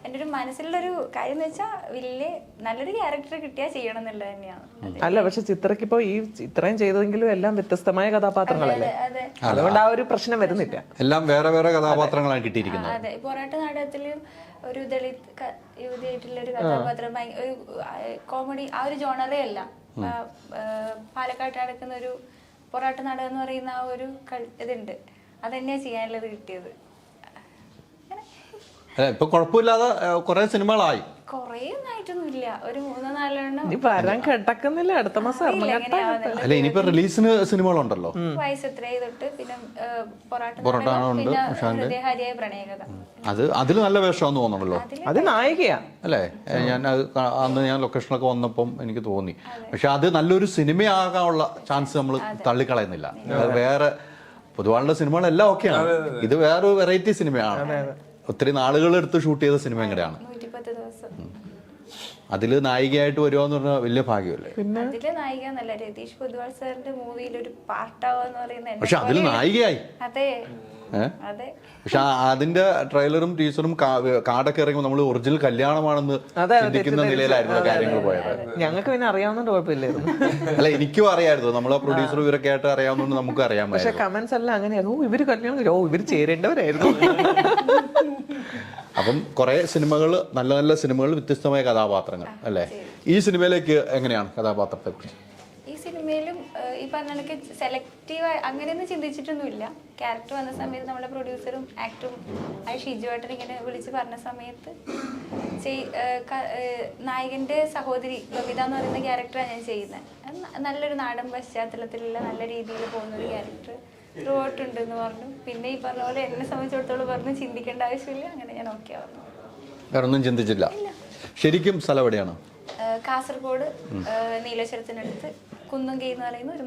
എൻ്റെ ഒരു മനസ്സിലുള്ളൊരു കാര്യം എന്ന് വെച്ചാൽ വലിയ നല്ലൊരു ക്യാരക്ടർ കിട്ടിയാൽ ചെയ്യണം എന്നുള്ളത് തന്നെയാണ്. അല്ല, പക്ഷെ ചിത്രക്ക് ഇപ്പൊ ഈ ഇത്രയും ചെയ്തെങ്കിലും എല്ലാം വ്യത്യസ്തമായ കഥാപാത്രങ്ങളല്ലേ, അതുകൊണ്ട് ആ ഒരു പ്രശ്നം വരുന്നില്ല. എല്ലാം വേറെ വേറെ കഥാപാത്രങ്ങളാണ് കിട്ടിയിരിക്കുന്നത്. അതെ, പോരാട്ട നാടകത്തില് ഒരു ദളിത് യുവതിയായിട്ടുള്ള ഒരു കഥാപാത്രം, ഒരു കോമഡി, ആ ഒരു ജോണറേ അല്ല. പാലക്കാട്ട് നടക്കുന്ന ഒരു പൊറാട്ട നാടകം എന്ന് പറയുന്ന ആ ഒരു ഇതുണ്ട്, അതന്നെയാ ചെയ്യാനുള്ളത് കിട്ടിയത്. ഇപ്പൊ കുഴപ്പമില്ലാതെ കുറെ സിനിമകളായി. കൊറേ ഒന്നും ആയിട്ടൊന്നും ഇല്ല, ഒരു 3-4 ഇനി വരാൻ കിടക്കുന്നില്ല, അടുത്ത മാസം ഇറങ്ങട്ടെ. അല്ല ഇനിയിപ്പോ റിലീസിന് സിനിമകളുണ്ടല്ലോ. വയസ്സെത്രേ തൊട്ട്, പിന്നെ പൊറോട്ട ഉണ്ട്, പിന്നെ ഹൃദയഹാരിയായ പ്രണയകഥ. അതിൽ നല്ല വേഷമാണെന്ന് തോന്നണല്ലോ അത് നായികയാ അല്ലേ? ഞാൻ അന്ന് ഞാൻ ലൊക്കേഷനൊക്കെ വന്നപ്പം എനിക്ക് തോന്നി. പക്ഷെ അത് നല്ലൊരു സിനിമയാകാനുള്ള ചാൻസ് നമ്മൾ തള്ളിക്കളയുന്നില്ല. വേറെ പൊതുവാളുടെ സിനിമകളെല്ലാം ഓക്കെയാണ്, ഇത് വേറൊരു വെറൈറ്റി സിനിമയാണ്. ഒത്തിരി നാളുകൾ എടുത്ത് ഷൂട്ട് ചെയ്ത സിനിമ എങ്ങനെയാണ്. 110 ദിവസം. അതില് നായികയായിട്ട് വരുവാന്ന് പറഞ്ഞാൽ വലിയ ഭാഗ്യമല്ലേ? അതില് നായിക എന്നല്ല, രതീഷ് പൊതുവാൾ സാറിന്റെ മൂവിയിൽ ഒരു പാർട്ടാവെന്ന് പറയുന്നത്. പക്ഷെ അതിൽ നായികയായി. അതെ അതെ. പക്ഷെ അതിന്റെ ട്രെയിലറും ടീസറും കാർഡൊക്കെ ഇറങ്ങുമ്പോൾ നമ്മൾ ഒറിജിനൽ കല്യാണമാണെന്ന് ചിന്തിക്കുന്ന നിലയിലായിരുന്നു കാര്യങ്ങൾ പോയത്. ഞങ്ങൾക്ക് പിന്നെ അറിയാവുന്നതുകൊണ്ട് കുഴപ്പമില്ലായിരുന്നു. അല്ല എനിക്കും അറിയായിരുന്നു, നമ്മളെ പ്രൊഡ്യൂസർ ഇവരൊക്കെ ആയിട്ട് അറിയാവുന്നതുകൊണ്ട് നമുക്ക് അറിയാൻ. പക്ഷെ കമന്റ്സ് എല്ലാം അങ്ങനെയായിരുന്നു, ഇവര് കല്യാണം, ഇവര് ചേരേണ്ടവരായിരുന്നു. അപ്പം കുറെ സിനിമകൾ, നല്ല നല്ല സിനിമകൾ, വ്യത്യസ്തമായ കഥാപാത്രങ്ങൾ അല്ലേ? ഈ സിനിമയിലേക്ക് എങ്ങനെയാണ് കഥാപാത്രത്തെ കുറിച്ച്? ഈ സിനിമയിലും ഈ പറഞ്ഞ കണക്ക് സെലക്റ്റീവ് അങ്ങനെയൊന്നും ചിന്തിച്ചിട്ടൊന്നുമില്ല. ക്യാരക്ടർ വന്ന സമയത്ത് നമ്മുടെ പ്രൊഡ്യൂസറും ആക്ടറും ആ ഷിജുവായിട്ടൻ ഇങ്ങനെ വിളിച്ച് പറഞ്ഞ സമയത്ത് നായകന്റെ സഹോദരി ബബിത എന്ന് പറയുന്ന ക്യാരക്ടറാണ് ഞാൻ ചെയ്യുന്നത്. നല്ലൊരു നാടൻ പശ്ചാത്തലത്തിലുള്ള നല്ല രീതിയിൽ പോകുന്ന ഒരു ക്യാരക്ടർ ത്രൂഔട്ട് ഉണ്ടെന്ന് പറഞ്ഞു. പിന്നെ ഈ പറഞ്ഞ പോലെ എന്നെ സംബന്ധിച്ചിടത്തോളം പറഞ്ഞു ചിന്തിക്കേണ്ട ആവശ്യമില്ല, അങ്ങനെ ഞാൻ ഓക്കെ ആവുന്നു. വേറെ ഒന്നും ചിന്തിച്ചില്ല. ശരിക്കും സ്ഥലം എവിടെയാണ്? കാസർഗോഡ് നീലേശ്വരത്തിനടുത്ത് കുന്നുംകൈ എന്ന് പറയുന്ന ഒരു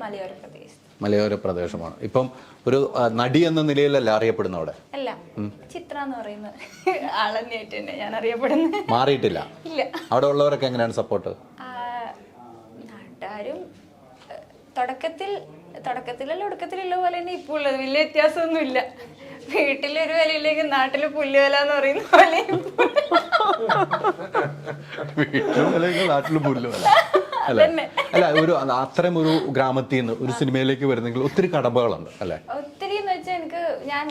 മലയോര പ്രദേശമാണ്. ഇപ്പം ഒരു നടി എന്ന നിലയിലല്ല അറിയപ്പെടുന്ന അവിടെ? അല്ല, ചിത്ര എന്ന് പറയുന്ന ആളെന്നെയായിട്ട് തന്നെ ഞാൻ അറിയപ്പെടുന്നത്. മാറിയിട്ടില്ല? ഇല്ല. അവിടെ ഉള്ളവരൊക്കെ എങ്ങനെയാണ് സപ്പോർട്ട്? നാട്ടുകാരും തുടക്കത്തിലല്ല ഒടുക്കത്തിലുള്ള പോലെ തന്നെ ഇപ്പോൾ ഉള്ളത്, വലിയ വ്യത്യാസമൊന്നുമില്ല. വീട്ടിലൊരു വിലയില്ലെങ്കിൽ നാട്ടില് പുല്ലുവില എന്ന് പറയുന്ന പോലെ നാട്ടില് പുല്ലുവില അല്ലെ? അല്ല, ഒരു അത്തരം ഒരു ഗ്രാമത്തിൽ നിന്ന് ഒരു സിനിമയിലേക്ക് വരുന്നെങ്കിൽ ഒത്തിരി കടമ്പകളുണ്ട് അല്ലെ? ഒത്തിരി എന്ന് വെച്ചാൽ ഞാൻ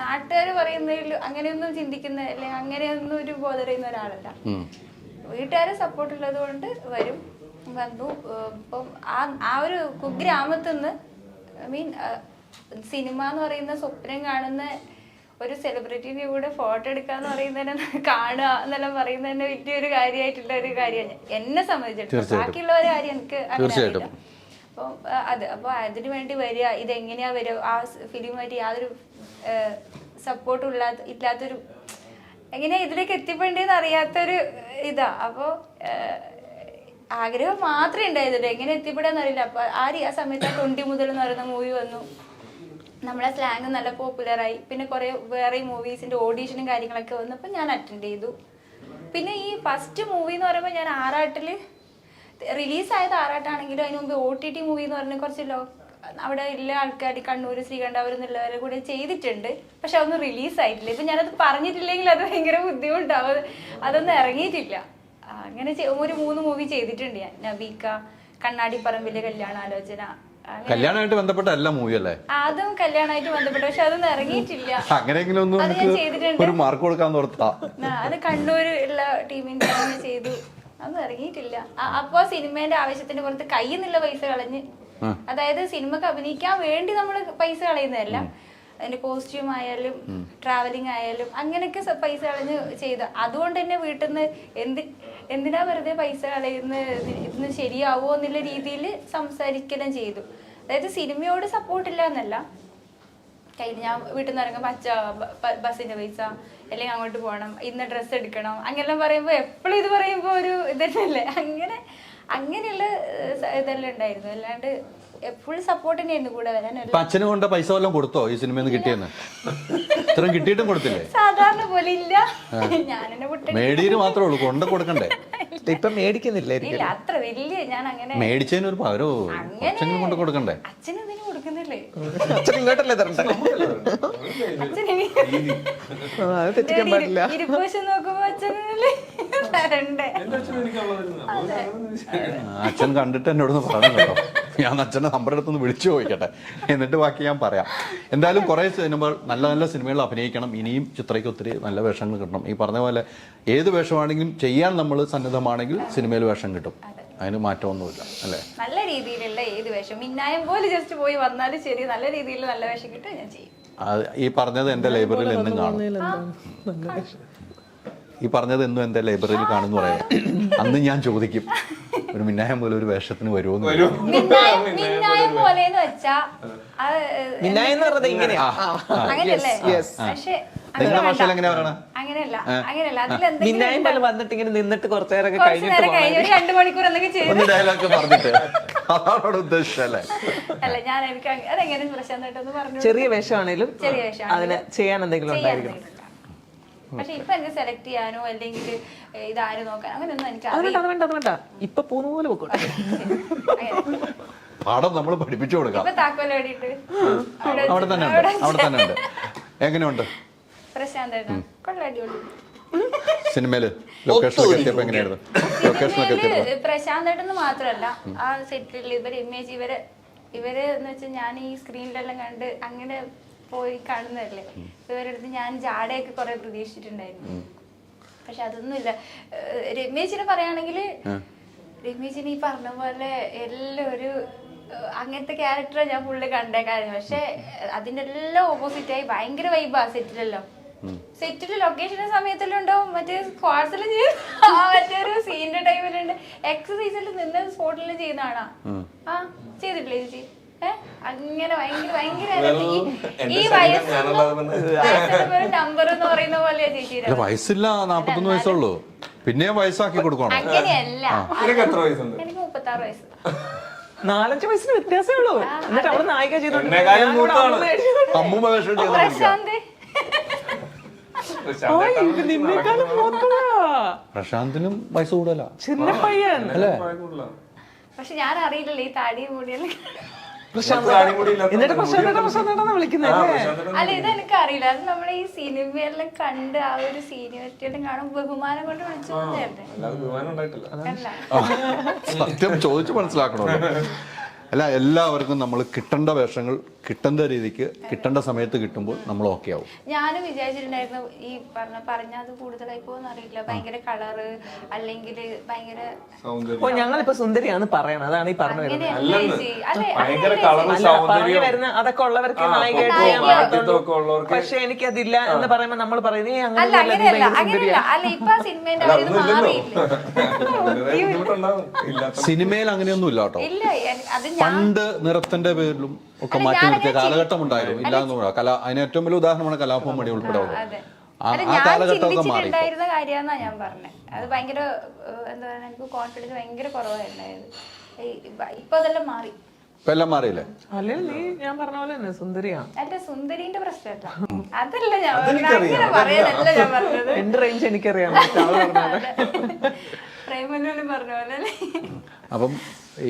നാട്ടുകാർ പറയുന്നതിൽ അങ്ങനെയൊന്നും ചിന്തിക്കുന്ന അല്ലെ, അങ്ങനെയൊന്നും ഒരു ബോധറിയുന്ന ഒരാളല്ല. വീട്ടുകാരെ സപ്പോർട്ട് ഉള്ളത് കൊണ്ട് വരും, വന്നു. ഇപ്പം ആ ഒരു കുഗ്രാമത്തിൽ നിന്ന് സിനിമ എന്ന് പറയുന്ന സ്വപ്നം കാണുന്ന ഒരു സെലിബ്രിറ്റിന്റെ കൂടെ ഫോട്ടോ എടുക്കാന്ന് പറയുന്നതന്നെ, കാണുക എന്നെല്ലാം പറയുന്നതന്നെ വലിയൊരു കാര്യമായിട്ടുള്ള ഒരു കാര്യമാണ് എന്നെ സംബന്ധിച്ചിട്ട്. ബാക്കിയുള്ളവരെ കാര്യം എനിക്ക് അങ്ങനെ. അപ്പൊ അതിനു വേണ്ടി വരിക, ഇതെങ്ങനെയാ വരിക, ആ ഫിലിമായിട്ട് യാതൊരു സപ്പോർട്ടും ഇല്ലാത്തൊരു, എങ്ങനെയാ ഇതിലേക്ക് എത്തിപ്പെടേണ്ടതെന്ന് അറിയാത്തൊരു ഇതാ. അപ്പൊ ആഗ്രഹം മാത്രമേ ഉണ്ടായിരുന്നുള്ളൂ, എങ്ങനെ എത്തിപ്പെടാന്ന് അറിയില്ല. അപ്പൊ ആ സമയത്ത് 20 മുതൽ എന്ന് പറയുന്ന മൂവി വന്നു. നമ്മളെ സ്ലാങ് നല്ല പോപ്പുലറായി. പിന്നെ കുറെ വേറെ മൂവീസിന്റെ ഓഡീഷനും കാര്യങ്ങളൊക്കെ വന്നപ്പോൾ ഞാൻ അറ്റൻഡ് ചെയ്തു. പിന്നെ ഈ ഫസ്റ്റ് മൂവി എന്ന് പറയുമ്പോൾ ഞാൻ ആറാട്ടില് റിലീസായത് ആറാട്ടാണെങ്കിലും അതിന് മുമ്പ് OTT മൂവി എന്ന് പറഞ്ഞ കുറച്ച് അവിടെ എല്ലാ ആൾക്കാർ കണ്ണൂർ ശ്രീകണ്ഠാപുരം എന്നുള്ളവരെ കൂടെ ചെയ്തിട്ടുണ്ട്. പക്ഷെ അതൊന്നും റിലീസായിട്ടില്ല. ഇപ്പൊ ഞാനത് പറഞ്ഞിട്ടില്ലെങ്കിൽ അത് ഭയങ്കര ബുദ്ധിമുട്ടാവും, അതൊന്നും ഇറങ്ങിയിട്ടില്ല. അങ്ങനെ ഒരു 3 മൂവി ചെയ്തിട്ടുണ്ട് ഞാൻ. നബീക്ക, കണ്ണാടിപ്പറമ്പിലെ കല്യാണാലോചന, കല്യാണമായിട്ട് ബന്ധപ്പെട്ട എല്ലാ മൂവി അല്ലേ? അതും കല്യാണമായിട്ട് ബന്ധപ്പെട്ട, പക്ഷെ അതൊന്നും ഇറങ്ങിയിട്ടില്ല. അങ്ങനെയെങ്കിലും ഒരു മാർക്ക് കൊടുക്കാൻ ഓർത്താ. അത് കണ്ണൂർ ഉള്ള ടീമിന്റെ ചെയ്തു, അതൊന്നും ഇറങ്ങിയിട്ടില്ല. അപ്പൊ സിനിമേന്റെ ആവശ്യത്തിന് പുറത്ത് കയ്യിൽ നിന്നുള്ള പൈസ കളഞ്ഞ്, അതായത് സിനിമക്ക് അഭിനയിക്കാൻ വേണ്ടി നമ്മൾ പൈസ കളയുന്നതല്ല, അതിന്റെ കോസ്റ്റ്യൂം ആയാലും ട്രാവലിംഗ് ആയാലും അങ്ങനെയൊക്കെ പൈസ കളഞ്ഞ് ചെയ്ത. അതുകൊണ്ട് തന്നെ വീട്ടിൽ നിന്ന് എന്തിനാ വെറുതെ പൈസ കളയുന്ന ശരിയാവോ എന്നുള്ള രീതിയിൽ സംസാരിക്കണം ചെയ്തു. അതായത് സിനിമയോട് സപ്പോർട്ടില്ല എന്നല്ല, ഞാൻ വീട്ടിൽ നിന്ന് ഇറങ്ങുമ്പോൾ ബസ്സിന്റെ പൈസ, അല്ലെങ്കിൽ അങ്ങോട്ട് പോകണം, ഇന്ന് ഡ്രസ്സ് എടുക്കണം, അങ്ങനെല്ലാം പറയുമ്പോൾ എപ്പോഴും ഇത് പറയുമ്പോൾ ഒരു ഇതല്ലേ, അങ്ങനെയുള്ള ഇതെല്ലാം ഉണ്ടായിരുന്നു. അല്ലാണ്ട് ഫുൾ സപ്പോർട്ട് തന്നെയായിരുന്നു കൂടെ വരാൻ. അച്ഛനും കൊണ്ട് പൈസ വല്ലതും കൊടുത്തോ ഈ സിനിമയിൽ നിന്ന് കിട്ടിയെന്ന്? ഇത്രയും കിട്ടിയിട്ടും കൊടുത്തില്ലേ? സാധാരണ പോലെ ഇല്ല, ഞാൻ എന്നെ മേടിയിൽ മാത്രമേ ഉള്ളൂ, കൊണ്ട് കൊടുക്കണ്ടേ? ഇപ്പൊ മേടിക്കുന്നില്ല, അത്ര വലിയ ഞാൻ അങ്ങനെ മേടിച്ചതിന് ഒരു അച്ഛനും കൊണ്ട് കൊടുക്കണ്ടേ? അച്ഛനും ഇതിന് കൊടുക്കുന്നില്ലേ? അച്ഛൻ ഇങ്ങോട്ടല്ലേ തരണ്ടേ? തെറ്റിക്കാൻ പാടില്ല. ഇരുപൂശം നോക്കുമ്പോ അച്ഛനല്ലേ തരണ്ടേ? അച്ഛൻ കണ്ടിട്ട് എന്നോട് പറയണം കേട്ടോ, ഞാൻ അച്ഛനെ നമ്പർ എടുത്തൊന്ന് വിളിച്ചു ചോദിക്കട്ടെ, എന്നിട്ട് ബാക്കി ഞാൻ പറയാം. എന്തായാലും കുറെ സിനിമകൾ, നല്ല നല്ല സിനിമകൾ അഭിനയിക്കണം. ഇനിയും ചിത്രയ്ക്ക് ഒത്തിരി നല്ല വേഷങ്ങൾ കിട്ടണം. ഈ പറഞ്ഞ പോലെ ഏത് വേഷമാണെങ്കിലും ചെയ്യാൻ നമ്മൾ സന്നദ്ധമാണെങ്കിൽ സിനിമയിൽ വേഷം കിട്ടും, അതിന് മാറ്റമൊന്നുമില്ല അല്ലേ? നല്ല രീതിയിലുള്ള ഏത് വേഷം, മിന്നായം പോലെ ജസ്റ്റ് പോയി വന്നാലും ശരി, നല്ല രീതിയിൽ നല്ല വേഷം കിട്ടും, ഞാൻ ചെയ്യും. ഈ പറഞ്ഞത് എന്റെ ലൈബ്രറിയിൽ എന്നും കാണും, ഈ പറഞ്ഞത് എന്നും എന്റെ ലൈബ്രറിയിൽ കാണുന്നു പറയാം. അന്ന് ഞാൻ ചോദിക്കും ഒരു മിന്നായം പോലെ ഒരു വേഷത്തിന് വരുമോന്ന്. മിന്നായം പോലെന്ന് വെച്ചാ മിന്നായം എന്ന് പറഞ്ഞത് ഇങ്ങനെയാ. അങ്ങനെയല്ലേ? Yes. പക്ഷെ നിങ്ങളുടെ ഭാഷയിൽ എങ്ങനെയാ പറയണേ? അങ്ങനെയല്ല അതിലെന്തെങ്കിലും മിന്നായം പോലെ വന്നിട്ട് ഇങ്ങനെ നിന്നിട്ട് കുറച്ചു നേരമൊക്കെ കുറച്ച് നേരം കഴിഞ്ഞ് ഒരു 2 മണിക്കൂർ എന്തെങ്കിലും ചെയ്ത് ഒന്ന് ഡയലോഗ് പറഞ്ഞിട്ട് അതാണ് ഉദ്ദേശിച്ചത് അല്ലേ? അല്ല ഞാൻ എനിക്ക് അതെങ്ങനെ പ്രശാന്തായിട്ടൊന്ന് പറഞ്ഞു. ചെറിയ വേഷമാണേലും ചെറിയ വേഷമാണ് അതിന് ചെയ്യാൻ എന്തെങ്കിലും ഉണ്ടായിരിക്കണം. പക്ഷെ ഇപ്പൊ എനിക്ക് സെലക്ട് ചെയ്യാനോ അല്ലെങ്കിൽ ഇതാരും നോക്കാൻ അങ്ങനെയൊന്നും എനിക്ക് അത് വേണ്ട ഇപ്പൊ പോകുന്ന പോലെ പോക്കോട്ടെ. പാഠം നമ്മൾ പഠിപ്പിച്ചു കൊടുക്കാം. ഇപ്പൊ താക്കോല് വേണ്ടിട്ട് അവിടെ തന്നെ ഉണ്ട്. എങ്ങനെയുണ്ട് പ്രശാന്തായിട്ടാ കൊള്ളാം, അടിപൊളി. സിനിമയില് ലൊക്കേഷനൊക്കെ എത്തിയപ്പോ എങ്ങനെയായിരുന്നു? ലൊക്കേഷനൊക്കെ എത്തിയപ്പോ പ്രശാന്തായിട്ടെന്ന് മാത്രല്ല ആ സെറ്റിൽ ഇവര് ഇമേജ് ഇവര് എന്ന് വെച്ചാൽ ഞാൻ ഈ സ്ക്രീനിലെല്ലാം കണ്ട് അങ്ങനെ പോയി കാണുന്നതല്ലേ. ഇവരുടെ അടുത്ത് ഞാൻ ജാടയൊക്കെ കുറെ പ്രതീക്ഷിച്ചിട്ടുണ്ടായിരുന്നു. പക്ഷെ അതൊന്നുമില്ല. രമേശിനെ പറയുകയാണെങ്കിൽ രമേശിന് ഈ പറഞ്ഞ പോലെ എല്ലാം ഒരു അങ്ങനത്തെ ക്യാരക്ടറാണ് ഞാൻ ഫുള്ള് കണ്ടേക്കായിരുന്നു. പക്ഷെ അതിന്റെ എല്ലാം ഓപ്പോസിറ്റ് ആയി ഭയങ്കര വൈബാ സെറ്റിലെല്ലാം. സെറ്റില് ലൊക്കേഷന്റെ സമയത്തെല്ലാം ഉണ്ടാവും, മറ്റേ സ്ക്വാഡ്സിലും ചെയ്യും, മറ്റേ ഒരു സീനിന്റെ ടൈമിലുണ്ട്, എക്സസൈസിൽ നിന്ന് സ്പോട്ടിലും ചെയ്യുന്നതാണാ. ആ ചെയ്തിട്ടില്ലേ ചേച്ചി? അങ്ങനെ ഭയങ്കര ഈ വയസ്സ് നമ്പർ എന്ന് പറയുന്ന പോലെയാ ചേച്ചി. വയസ്സില്ല, 41 വയസ്സുള്ളൂ. പിന്നെ വയസ്സാക്കി കൊടുക്കണം. അങ്ങനെയല്ല, എത്ര വയസ്സുണ്ട്? എനിക്ക് 36 വയസ്സ്. 4-5 വയസ്സിന് വ്യത്യാസമേ ഉള്ളൂ. എന്നിട്ട് അവള് നായിക അമ്മൂമ്മ വേഷം ചെയ്തു. പ്രശാന്ത് നിന്നേക്കാളും പ്രശാന്തിനും വയസ്സ് കൂടുതലാ. ചിന്ന പയ്യൻ അല്ലേ? പക്ഷെ ഞാൻ അറിയില്ലല്ലോ ഈ താടിയും മുടിയെല്ലാം. എന്നിട്ട് പ്രശാന്തേട്ടാ വിളിക്കുന്നത്. അല്ല ഇതെനിക്ക് അറിയില്ല. അത് നമ്മളെ ഈ സിനിമയെല്ലാം കണ്ട് ആ ഒരു സീനിയോറിറ്റിയെല്ലാം കാണുമ്പോൾ ബഹുമാനം കൊണ്ട് വിളിച്ചു സത്യം ചോദിച്ചു മനസ്സിലാക്കണമല്ലോ. അല്ല, എല്ലാവർക്കും നമ്മൾ കിട്ടേണ്ട വേഷങ്ങൾ കിട്ടേണ്ട രീതിക്ക് കിട്ടേണ്ട സമയത്ത് കിട്ടുമ്പോൾ നമ്മൾ ഓക്കെ ആവും. ഞാനും വിചാരിച്ചിട്ടുണ്ടായിരുന്നു ഈ പറഞ്ഞ അത് കൂടുതലായി പോകുന്ന അറിയില്ല, ഭയങ്കര കളറ് അല്ലെങ്കിൽ ഭയങ്കര ഞങ്ങളിപ്പോ സുന്ദരിയാണ് പറയണത്. അതാണ് ഈ പറഞ്ഞു വരുന്നത്. പറഞ്ഞു വരുന്ന അതൊക്കെ ഉള്ളവർക്ക് നായികയായിട്ട് ചെയ്യാൻ പറ്റുള്ളൂ. പക്ഷെ എനിക്കതില്ല എന്ന് പറയുമ്പോ നമ്മൾ പറയുന്നത് സിനിമയിൽ അങ്ങനെയൊന്നും ഇല്ല കേട്ടോ. പണ്ട് നിറത്തിന്റെ പേരിലും ഒക്കെ മാറ്റി നിർത്തിയ കാലഘട്ടം ഉണ്ടായിരുന്നു. ഇല്ലാന്ന് പറയാം. അതിന് ഏറ്റവും വലിയ ഉദാഹരണമാണ് കലാഭവൻ മണി ഉൾപ്പെടെ ഉള്ളത്. ആ കാലഘട്ടമൊക്കെ മാറി. കാര്യമാണെന്നാ ഞാൻ പറഞ്ഞത്. അത് ഭയങ്കര എന്താ പറയുക, എനിക്ക് കോൺഫിഡൻസ് ഭയങ്കര കുറവായിരുന്നു. ഇപ്പൊ അതെല്ലാം മാറി. ഇപ്പൊ എല്ലാം മാറിയില്ലേ? അല്ലെങ്കിൽ നീ ഞാൻ പറഞ്ഞ പോലെ തന്നെ സുന്ദരിയാണ്. അല്ല, സുന്ദരിന്റെ പ്രശ്നമല്ല, അതല്ല ഞാൻ പറയാനല്ല ഞാൻ പറഞ്ഞത്. എന്റെ റേഞ്ച് എനിക്കറിയാം. പ്രേമലോലും പറഞ്ഞ പോലെ. അപ്പം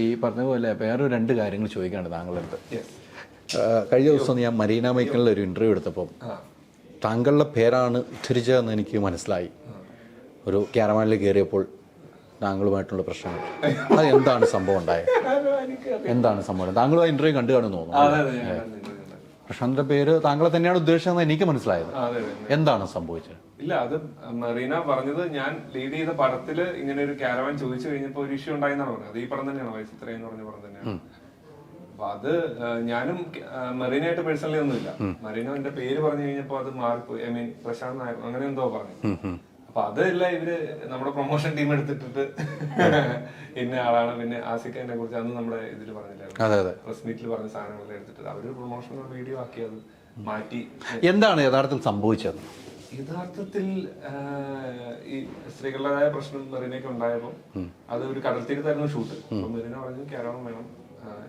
ഈ പറഞ്ഞ പോലെ വേറെ 2 കാര്യങ്ങൾ ചോദിക്കാണ്ട് താങ്കളുടെ. കഴിഞ്ഞ ദിവസം ഞാൻ മരീന മൈക്കലിൽ ഒരു ഇന്റർവ്യൂ എടുത്തപ്പോൾ താങ്കളുടെ പേരാണ് ഉദ്ധരിച്ചതെന്ന് എനിക്ക് മനസ്സിലായി. ഒരു ക്യാരവാനിൽ കയറിയപ്പോൾ താങ്കളുമായിട്ടുള്ള പ്രശ്നങ്ങൾ, അത് എന്താണ് സംഭവം ഉണ്ടായത്? എന്താണ് സംഭവം? താങ്കൾ ആ ഇന്റർവ്യൂ കണ്ടു കാണുന്നു തോന്നുന്നു. പ്രശാന്തിന്റെ പേര് താങ്കളെ തന്നെയാണ് ഉദ്ദേശിച്ചതെന്ന് എനിക്ക് മനസ്സിലായത്. എന്താണ് സംഭവിച്ചത്? ഇല്ല, അത് മറീന പറഞ്ഞത് ഞാൻ ലീഡ് ചെയ്ത പടത്തില് ഇങ്ങനെ ഒരു ക്യാരവാൻ ചോദിച്ചു കഴിഞ്ഞപ്പോ ഒരു ഇഷ്യൂ ഉണ്ടായിന്നാണ് പറഞ്ഞത്. അത് ഈ പടം തന്നെയാണ്, വയസ്സ് ഇത്രയെന്ന് പറഞ്ഞ പടം തന്നെയാണ്. അപ്പൊ അത് ഞാനും മറീനയായിട്ട് പേഴ്സണലി ഒന്നുമില്ല. മറീന എന്റെ പേര് പറഞ്ഞു കഴിഞ്ഞപ്പോ അത് മാറിപ്പോയി. ഐ മീൻ പ്രശാന്ത് നായർ അങ്ങനെ എന്തോ പറഞ്ഞു. അപ്പൊ അതല്ല ഇവര് നമ്മുടെ പ്രൊമോഷൻ ടീം എടുത്തിട്ടിട്ട് ഇന്ന ആളാണ്. പിന്നെ ആസിഖിനെ കുറിച്ച് അന്ന് നമ്മുടെ ഇതിൽ പറഞ്ഞില്ലായിരുന്നു, പ്രസ് മീറ്റിൽ പറഞ്ഞ സാധനങ്ങളെല്ലാം എടുത്തിട്ട് അവര് പ്രൊമോഷൻ വീഡിയോ ആക്കി അത് മാറ്റി. എന്താണ് യഥാർത്ഥത്തിൽ സംഭവിച്ചത്? യഥാർത്ഥത്തിൽ ഈ സ്ത്രീകളുടേതായ പ്രശ്നം മെറീനയ്ക്ക് ഉണ്ടായപ്പോൾ അത് ഒരു കടൽ തീരത്തായിരുന്നു ഷൂട്ട്. അപ്പൊ മെറീന പറഞ്ഞു ക്യാരവാൻ വേണം,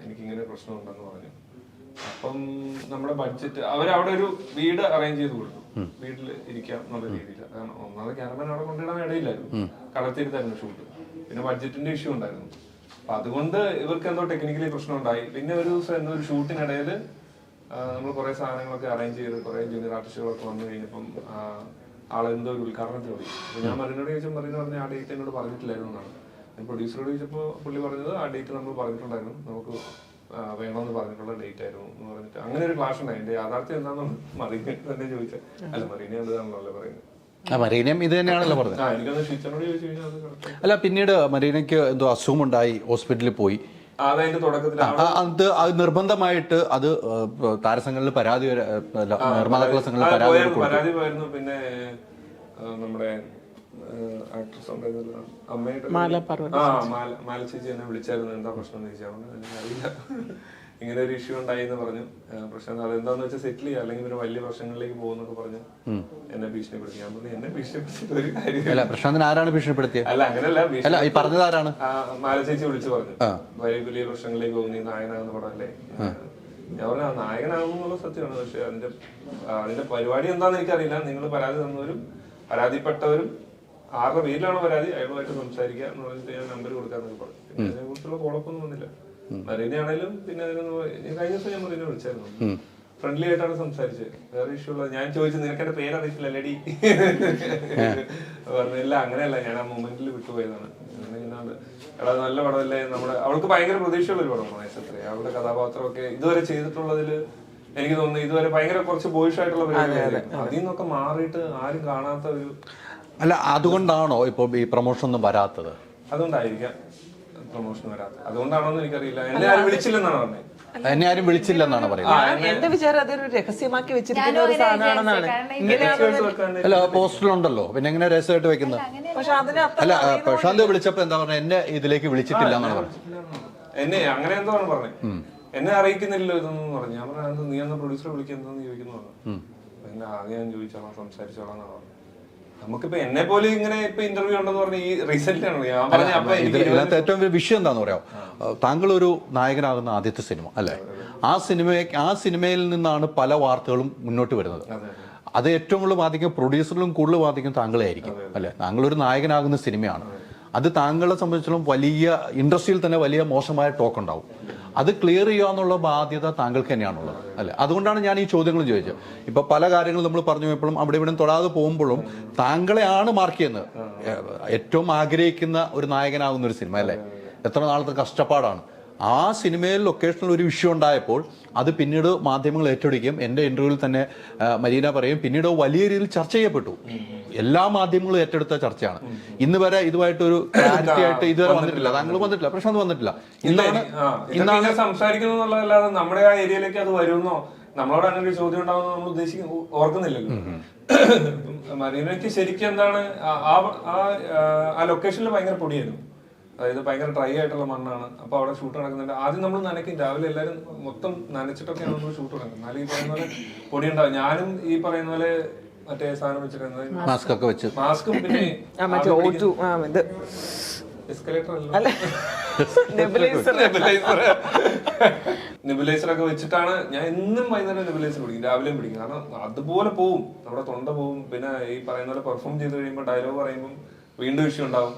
എനിക്കിങ്ങനെ പ്രശ്നമുണ്ടെന്ന് പറഞ്ഞു. അപ്പം നമ്മുടെ ബഡ്ജറ്റ് അവരവിടെ ഒരു വീട് അറേഞ്ച് ചെയ്ത് കൊടുത്തു, വീട്ടിൽ ഇരിക്കാം എന്നുള്ള രീതിയിൽ. കാരണം ഒന്നാമത് ക്യാരവാൻ അവിടെ കൊണ്ടിടാൻ ഇടയില്ലായിരുന്നു, കടൽ തീരത്തായിരുന്നു ഷൂട്ട്. പിന്നെ ബഡ്ജറ്റിന്റെ ഇഷ്യൂ ഉണ്ടായിരുന്നു. അപ്പൊ അതുകൊണ്ട് ഇവർക്ക് എന്തോ ടെക്നിക്കലി പ്രശ്നം ഉണ്ടായി. പിന്നെ ഒരു ദിവസം എന്തോ ഒരു ഷൂട്ടിനിടയിൽ നമ്മൾ കുറെ സാധനങ്ങളൊക്കെ അറേഞ്ച് ചെയ്ത് കുറെ ജൂനിയർ ആർട്ടിസ്റ്റുകളൊക്കെ വന്നു കഴിഞ്ഞപ്പം ആളെന്തോ ഒരു ഉദ്ഘാടനത്തിന് പോയി. അപ്പൊ ഞാൻ മറീനോട് ചോദിച്ചാൽ മറീന പറഞ്ഞ ആ ഡേറ്റ് എന്നോട് പറഞ്ഞിട്ടില്ലായിരുന്നു എന്നാണ്. ഞാൻ പ്രൊഡ്യൂസറോട് ചോദിച്ചപ്പോൾ പുള്ളി പറഞ്ഞത് ആ ഡേറ്റ് നമ്മൾ പറഞ്ഞിട്ടുണ്ടായിരുന്നു, നമുക്ക് വേണമെന്ന് പറഞ്ഞിട്ടുള്ള ഡേറ്റ് ആയിരുന്നു എന്ന് പറഞ്ഞിട്ട് അങ്ങനെ ഒരു ക്ലാഷ് ഉണ്ടായി. എന്റെ യാഥാർത്ഥ്യം എന്താണെന്ന് മറീന തന്നെ ചോദിച്ചാൽ അല്ല മറീന എന്താണല്ലോ പറയുന്നത്. മറീനയും ഇത് തന്നെയാണല്ലോ പറഞ്ഞത്. എനിക്കത് ഷീച്ചറിനോട് ചോദിച്ചു കഴിഞ്ഞാൽ അത് കറക്റ്റ്. അല്ല, പിന്നീട് മറീനയ്ക്ക് എന്തോ അസുഖമുണ്ടായി, ഹോസ്പിറ്റലിൽ പോയി. അതിന്റെ തുടക്കത്തിൽ അത് നിർബന്ധമായിട്ട് അത് താരസംഘങ്ങളിൽ പരാതി, നിർമ്മാതാക്കളുടെ സംഘങ്ങളിൽ പരാതി പോയിരുന്നു. പിന്നെ നമ്മുടെ ആക്ട്രസ് ഉണ്ടായിരുന്നല്ലോ അമ്മയുടെ മാല ചേച്ചി എന്നെ വിളിച്ചായിരുന്നു, എന്താ പ്രശ്നം എന്ന് ചോദിച്ചാൽ അറിയില്ല, ഇങ്ങനെ ഒരു ഇഷ്യൂ ഉണ്ടായി എന്ന് പറഞ്ഞു. പ്രശ്നം അതെന്താന്ന് വെച്ചാൽ സെറ്റിൽ ചെയ്യുക, അല്ലെങ്കിൽ പിന്നെ വലിയ പ്രശ്നങ്ങളിലേക്ക് പോകുന്നൊക്കെ പറഞ്ഞു എന്നെ ഭീഷണിപ്പെടുത്തി. ഞാൻ പറഞ്ഞു എന്നെ ഭീഷണിപ്പെടുത്തിയിട്ട് ഒരു കാര്യം. പ്രശ്നത്തിന് ആരാണ് ഭീഷണിപ്പെടുത്തിയത്? അല്ല അങ്ങനെയല്ല, ഈ പറഞ്ഞത് ആരാണ്? മാല ചേച്ചി വിളിച്ചു പറഞ്ഞു വലിയ പ്രശ്നങ്ങളിലേക്ക് പോകുന്ന ഈ നായകനാകുന്ന പടമല്ലേ. ഞാൻ പറഞ്ഞു നായകനാകുന്നുള്ള സത്യമാണ്, പക്ഷെ അതിന്റെ പരിപാടി എന്താണെന്ന് എനിക്കറിയില്ല. നിങ്ങൾ പരാതി തന്നവരും പരാതിപ്പെട്ടവരും ആരുടെ പേരിലാണോ പരാതി അയാളുമായിട്ട് സംസാരിക്കുക എന്ന് പറഞ്ഞിട്ട് ഞാൻ നമ്പർ കൊടുക്കാന്നൊക്കെ പറഞ്ഞു. പിന്നെ അതിനെ കുറിച്ചുള്ള കോളപ്പൊന്നും വന്നില്ല. മരീന ആണെങ്കിലും പിന്നെ കഴിഞ്ഞ ദിവസം ഞാൻ മരീനെ വിളിച്ചായിരുന്നു, ഫ്രണ്ട്ലി ആയിട്ടാണ് സംസാരിച്ചത്. വേറെ ഇഷ്യൂ ഉള്ളത് ഞാൻ ചോദിച്ചു നിനക്ക് എന്റെ പേരറിയിട്ടില്ല ലെഡി പറഞ്ഞില്ല. അങ്ങനെയല്ല, ഞാൻ ആ മൊമെന്റിൽ വിട്ടുപോയതാണ്. എടാ നല്ല പടമല്ലേ നമ്മുടെ, അവൾക്ക് ഭയങ്കര പ്രതീക്ഷയുള്ള ഒരു പടമാണ് വയസ്സത്രേ. അവളുടെ കഥാപാത്രമൊക്കെ ഇതുവരെ ചെയ്തിട്ടുള്ളതില് എനിക്ക് തോന്നുന്നു ഇതുവരെ ഭയങ്കര കുറച്ച് ബോയിഷ് ആയിട്ടുള്ള പരിപാടിയായിരുന്നു. അതിൽ നിന്നൊക്കെ മാറിയിട്ട് ആരും കാണാത്ത ഒരു. അല്ല, അതുകൊണ്ടാണോ ഇപ്പൊ ഈ പ്രൊമോഷൻ ഒന്നും വരാത്തത്? അതുകൊണ്ടായിരിക്കാം പ്രൊമോഷൻ വരാത്തത്. അതുകൊണ്ടാണോന്ന് എനിക്കറിയില്ല. എന്നെ ആരും വിളിച്ചില്ലെന്നാണ് പറഞ്ഞത്. എന്നെ ആരും വിളിച്ചില്ലെന്നാണ് പറയുന്നത്. എന്റെ വിചാരം അതൊരു രഹസ്യമാക്കി വെച്ചിരിക്കുന്ന ഒരു സാധനമാണെന്നാണ്. അല്ല, പോസ്റ്ററിലുണ്ടല്ലോ, പിന്നെ എങ്ങനെ രഹസ്യമായിട്ട് വെക്കുന്നത്? പക്ഷെ അതിന് അല്ല, പ്രശാന്ത് വിളിച്ചപ്പോ എന്താ പറഞ്ഞത്? എന്നെ ഇതിലേക്ക് വിളിച്ചിട്ടില്ല എന്നാണ് പറഞ്ഞത്. എന്നെ അങ്ങനെ എന്താണ് പറഞ്ഞത്? എന്നെ അറിയിക്കുന്നില്ലല്ലോ ഇതൊന്നും പറഞ്ഞു. ഞാൻ പറഞ്ഞത് നീ എന്ന പ്രൊഡ്യൂസറെ വിളിക്കുന്നതെന്ന് ചോദിക്കുന്നു പറഞ്ഞു. എന്നെ ആദ്യം ഞാൻ ചോദിച്ചോളാം, സംസാരിച്ചോളാം എന്നാണ് പറഞ്ഞത്. നമുക്കിപ്പോ എന്നെ പോലെ ഇങ്ങനെ ഇപ്പൊ ഇന്റർവ്യൂ ഉണ്ടെന്ന് പറഞ്ഞ ഈ റീസെന്റ് ആണ് ഞാൻ പറഞ്ഞ. ഇതിനകത്ത് ഏറ്റവും വലിയ വിഷയം എന്താന്ന് പറയാം, താങ്കൾ ഒരു നായകനാകുന്ന ആദ്യത്തെ സിനിമ അല്ലെ? ആ സിനിമയിൽ നിന്നാണ് പല വാർത്തകളും മുന്നോട്ട് വരുന്നത്. അത് ഏറ്റവും കൂടുതൽ ബാധിക്കും, പ്രൊഡ്യൂസറിലും കൂടുതൽ ബാധിക്കും താങ്കളെ ആയിരിക്കും അല്ലെ? താങ്കളൊരു നായകനാകുന്ന സിനിമയാണ്. അത് താങ്കളെ സംബന്ധിച്ചിടത്തോളം വലിയ ഇൻഡസ്ട്രിയിൽ തന്നെ വലിയ മോശമായ ടോക്ക് ഉണ്ടാവും. അത് ക്ലിയർ ചെയ്യുക എന്നുള്ള ബാധ്യത താങ്കൾക്ക് തന്നെയാണുള്ളത് അല്ലെ? അതുകൊണ്ടാണ് ഞാൻ ഈ ചോദ്യങ്ങൾ ചോദിച്ചത്. ഇപ്പൊ പല കാര്യങ്ങളും നമ്മൾ പറഞ്ഞു പോയപ്പോഴും അവിടെ ഇവിടെ തൊടാതെ പോകുമ്പോഴും താങ്കളെയാണ് മാർക്ക് ചെയ്യുന്നത്. ഏറ്റവും ആഗ്രഹിക്കുന്ന ഒരു നായകനാകുന്ന ഒരു സിനിമ അല്ലെ? എത്ര നാളത്തെ കഷ്ടപ്പാടാണ്. ആ സിനിമയിൽ ലൊക്കേഷനിൽ ഒരു ഇഷ്യൂ ഉണ്ടായപ്പോൾ അത് പിന്നീട് മാധ്യമങ്ങൾ ഏറ്റെടുക്കുകയും എൻ്റെ ഇന്റർവ്യൂവിൽ തന്നെ മരീന പറയും പിന്നീട് വലിയ രീതിയിൽ ചർച്ച ചെയ്യപ്പെട്ടു. എല്ലാ മാധ്യമങ്ങളും ഏറ്റെടുത്ത ചർച്ചയാണ്. ഇന്ന് വരെ ഇതുമായിട്ടൊരു ക്ലാരിറ്റി ആയിട്ട് ഇതുവരെ വന്നിട്ടില്ല. താങ്കൾ വന്നിട്ടില്ല, പ്രശ്നം വന്നിട്ടില്ല. ഇന്നാണ് സംസാരിക്കുന്നു എന്നുള്ളതല്ലാതെ നമ്മുടെ ആ ഏരിയയിലേക്ക് അത് വരുമെന്നോ നമ്മളോട് അങ്ങനെ ഒരു ചോദ്യം ഉണ്ടാവുന്ന നമ്മൾ ഉദ്ദേശിക്കുന്നു ഓർക്കുന്നില്ലല്ലോ. മരീനയ്ക്ക് ശരിക്കും എന്താണ് ആ ലൊക്കേഷനിൽ ഭയങ്കര പൊടിയായിരുന്നു. അതായത് ഭയങ്കര ഡ്രൈ ആയിട്ടുള്ള മണ്ണാണ്. അപ്പൊ അവിടെ ഷൂട്ട് നടക്കുന്നുണ്ട്. ആദ്യം നമ്മൾ നനയ്ക്കും, രാവിലെ എല്ലാവരും മൊത്തം നനച്ചിട്ടൊക്കെയാണ് നമ്മൾ ഷൂട്ട് നടക്കുന്നത്. എന്നാലും ഈ പറയുന്ന പോലെ പൊടി ഉണ്ടാവും. ഞാനും ഈ പറയുന്ന പോലെ മറ്റേ സാധനം വെച്ചിട്ട് മാസ്കും പിന്നെ നെബുലൈസർ ഒക്കെ വെച്ചിട്ടാണ് ഞാൻ എന്നും വൈകുന്നേരം നെബുലൈസർ പിടിക്കും, രാവിലെയും പിടിക്കും. കാരണം അതുപോലെ പോവും, നമ്മുടെ തൊണ്ട പോവും. പിന്നെ ഈ പറയുന്ന പോലെ പെർഫോം ചെയ്ത് കഴിയുമ്പോൾ ഡയലോഗ് പറയുമ്പോൾ വീണ്ടും ഇഷ്യൂ ഉണ്ടാവും.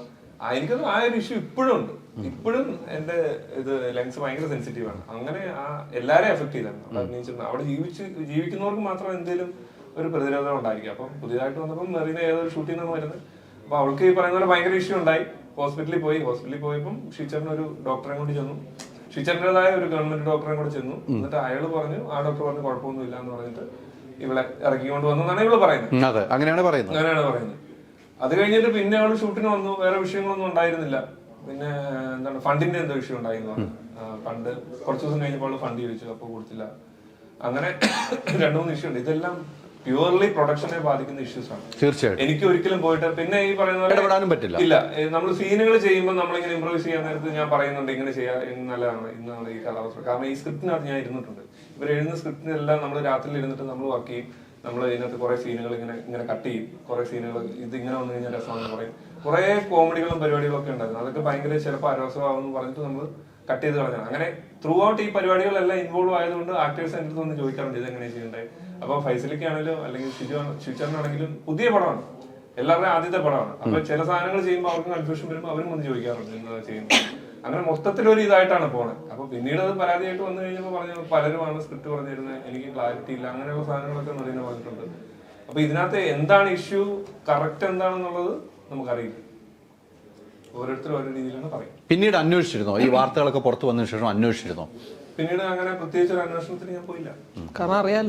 എനിക്കത് ആ ഒരു ഇഷ്യൂ ഇപ്പോഴും ഉണ്ട്. ഇപ്പോഴും എന്റെ ഇത് ലങ്സ് ഭയങ്കര സെൻസിറ്റീവ് ആണ്. അങ്ങനെ എല്ലാരെയും എഫക്ട് ചെയ്താണ് അവിടെ അഭിനയിച്ചിട്ടുണ്ട്. അവിടെ ജീവിക്കുന്നവർക്ക് മാത്രം എന്തെങ്കിലും ഒരു പ്രതിരോധം ഉണ്ടായിരിക്കും. അപ്പം പുതിയതായിട്ട് വന്നപ്പോൾ മെറീന ഏതൊരു ഷൂട്ടിൽ നിന്നാണ് വരുന്നത്. അപ്പൊ അവൾക്ക് ഈ പറയുന്ന പോലെ ഭയങ്കര ഇഷ്യൂ ഉണ്ടായി. ഹോസ്പിറ്റലിൽ പോയപ്പം ഷീച്ചറിന് ഒരു ഡോക്ടറെ കൊണ്ട് ചെന്നു. ഷീച്ചറിൻ്റെതായ ഒരു ഗവൺമെന്റ് ഡോക്ടറെ കൂടെ ചെന്നു. എന്നിട്ട് അയാൾ പറഞ്ഞു, ആ ഡോക്ടർ പറഞ്ഞു കുഴപ്പമൊന്നും ഇല്ല എന്ന് പറഞ്ഞിട്ട് ഇവളെ ഇറക്കിക്കൊണ്ട് വന്നു എന്നാണ് ഇവള് പറയുന്നത്. അങ്ങനെയാണ് പറയുന്നത്. അത് കഴിഞ്ഞിട്ട് പിന്നെ അവള് ഷൂട്ടിന് വന്നു. വേറെ വിഷയങ്ങളൊന്നും ഉണ്ടായിരുന്നില്ല. പിന്നെ എന്താണ് ഫണ്ടിന്റെ എന്തോ വിഷയം ഉണ്ടായിരുന്നു. ഫണ്ട് കുറച്ച് ദിവസം കഴിഞ്ഞപ്പോൾ അവള് ഫണ്ട് ചോദിച്ചു, അപ്പൊ കൊടുത്തില്ല. അങ്ങനെ 2-3 ഇഷ്യൂ ഉണ്ട്. ഇതെല്ലാം പ്യൂർലി പ്രൊഡക്ഷനെ ബാധിക്കുന്ന ഇഷ്യൂസ് ആണ്. തീർച്ചയായിട്ടും എനിക്ക് ഒരിക്കലും പോയിട്ട് പിന്നെ ഈ പറയുന്ന ഇടപെടാനും പറ്റില്ല. ഇല്ല, നമ്മൾ സീനുകൾ ചെയ്യുമ്പോൾ നമ്മളിങ്ങനെ ഇംപ്രൂവൈസ് ചെയ്യാൻ നേരത്ത് ഞാൻ പറയുന്നുണ്ട് ഇങ്ങനെ ചെയ്യാം, നല്ലതാണ്, ഇന്നാണ് ഈ കഥാവസ്ഥ. കാരണം ഈ സ്ക്രിപ്റ്റിനകത്ത് ഞാൻ ഇരുന്നിട്ടുണ്ട്. ഇവർ എഴുതുന്ന സ്ക്രിപ്റ്റിനെല്ലാം നമ്മൾ രാത്രിയിൽ ഇരുന്നിട്ട് നമ്മൾ വർക്ക് ചെയ്യും. നമ്മൾ ഇതിനകത്ത് കുറെ സീനുകൾ ഇങ്ങനെ കട്ട് ചെയ്യും. കുറെ സീനുകൾ ഇത് ഇങ്ങനെ വന്നു കഴിഞ്ഞാൽ രസമാണെന്ന് പറയും. കുറെ കോമഡികളും പരിപാടികളും ഒക്കെ ഉണ്ടായിരുന്നു. അതൊക്കെ ഭയങ്കര ചിലപ്പോൾ അരോസമാവെന്ന് പറഞ്ഞിട്ട് നമ്മൾ കട്ട് ചെയ്ത് കളഞ്ഞാണ്. അങ്ങനെ ത്രൂ ഔട്ട് ഈ പരിപാടികളെല്ലാം ഇൻവോൾവ് ആയതുകൊണ്ട് ആക്ടേഴ്സ് എൻ്റെ അടുത്ത് വന്ന് ചോദിക്കാറുണ്ട് ഇതെങ്ങനെ ചെയ്യണ്ടേ. അപ്പൊ ഫൈസലിക്കാണെങ്കിലും അല്ലെങ്കിൽ ഷിജറിനാണെങ്കിലും പുതിയ പടമാണ്, എല്ലാവരുടെയും ആദ്യത്തെ പടമാണ്. അപ്പൊ ചില സാധനങ്ങൾ ചെയ്യുമ്പോൾ അവർക്ക് കൺഫ്യൂഷൻ വരുമ്പോൾ അവരും വന്ന് ചോദിക്കാറുണ്ട് എന്താ ചെയ്യുന്നത്. അങ്ങനെ മൊത്തത്തിലൊരു ഇതായിട്ടാണ് പോണത്. അപ്പൊ പിന്നീട് അത് പരാതിയായിട്ട് വന്നു കഴിഞ്ഞപ്പോൾ പറഞ്ഞു പലരുമാണ് സ്ക്രിപ്റ്റ് പറഞ്ഞിരുന്നത്, എനിക്ക് ക്ലാരിറ്റി ഇല്ല, അങ്ങനെയുള്ള സാധനങ്ങളൊക്കെ മരീന പറഞ്ഞിട്ടുണ്ട്. അപ്പൊ ഇതിനകത്ത് എന്താണ് ഇഷ്യൂ, കറക്റ്റ് എന്താണെന്നുള്ളത് നമുക്കറിയില്ല. ഓരോരുത്തരും ഓരോ രീതിയിലാണ് പറയും. പിന്നീട് അന്വേഷിച്ചിരുന്നോ? ഈ വാർത്തകളൊക്കെ പുറത്തു വന്നതിന് ശേഷം അന്വേഷിച്ചിരുന്നോ? പിന്നീട് അങ്ങനെ പ്രത്യേകിച്ച് ഒരു അന്വേഷണത്തിന് ഞാൻ പോയില്ല. കാരണം അറിയാം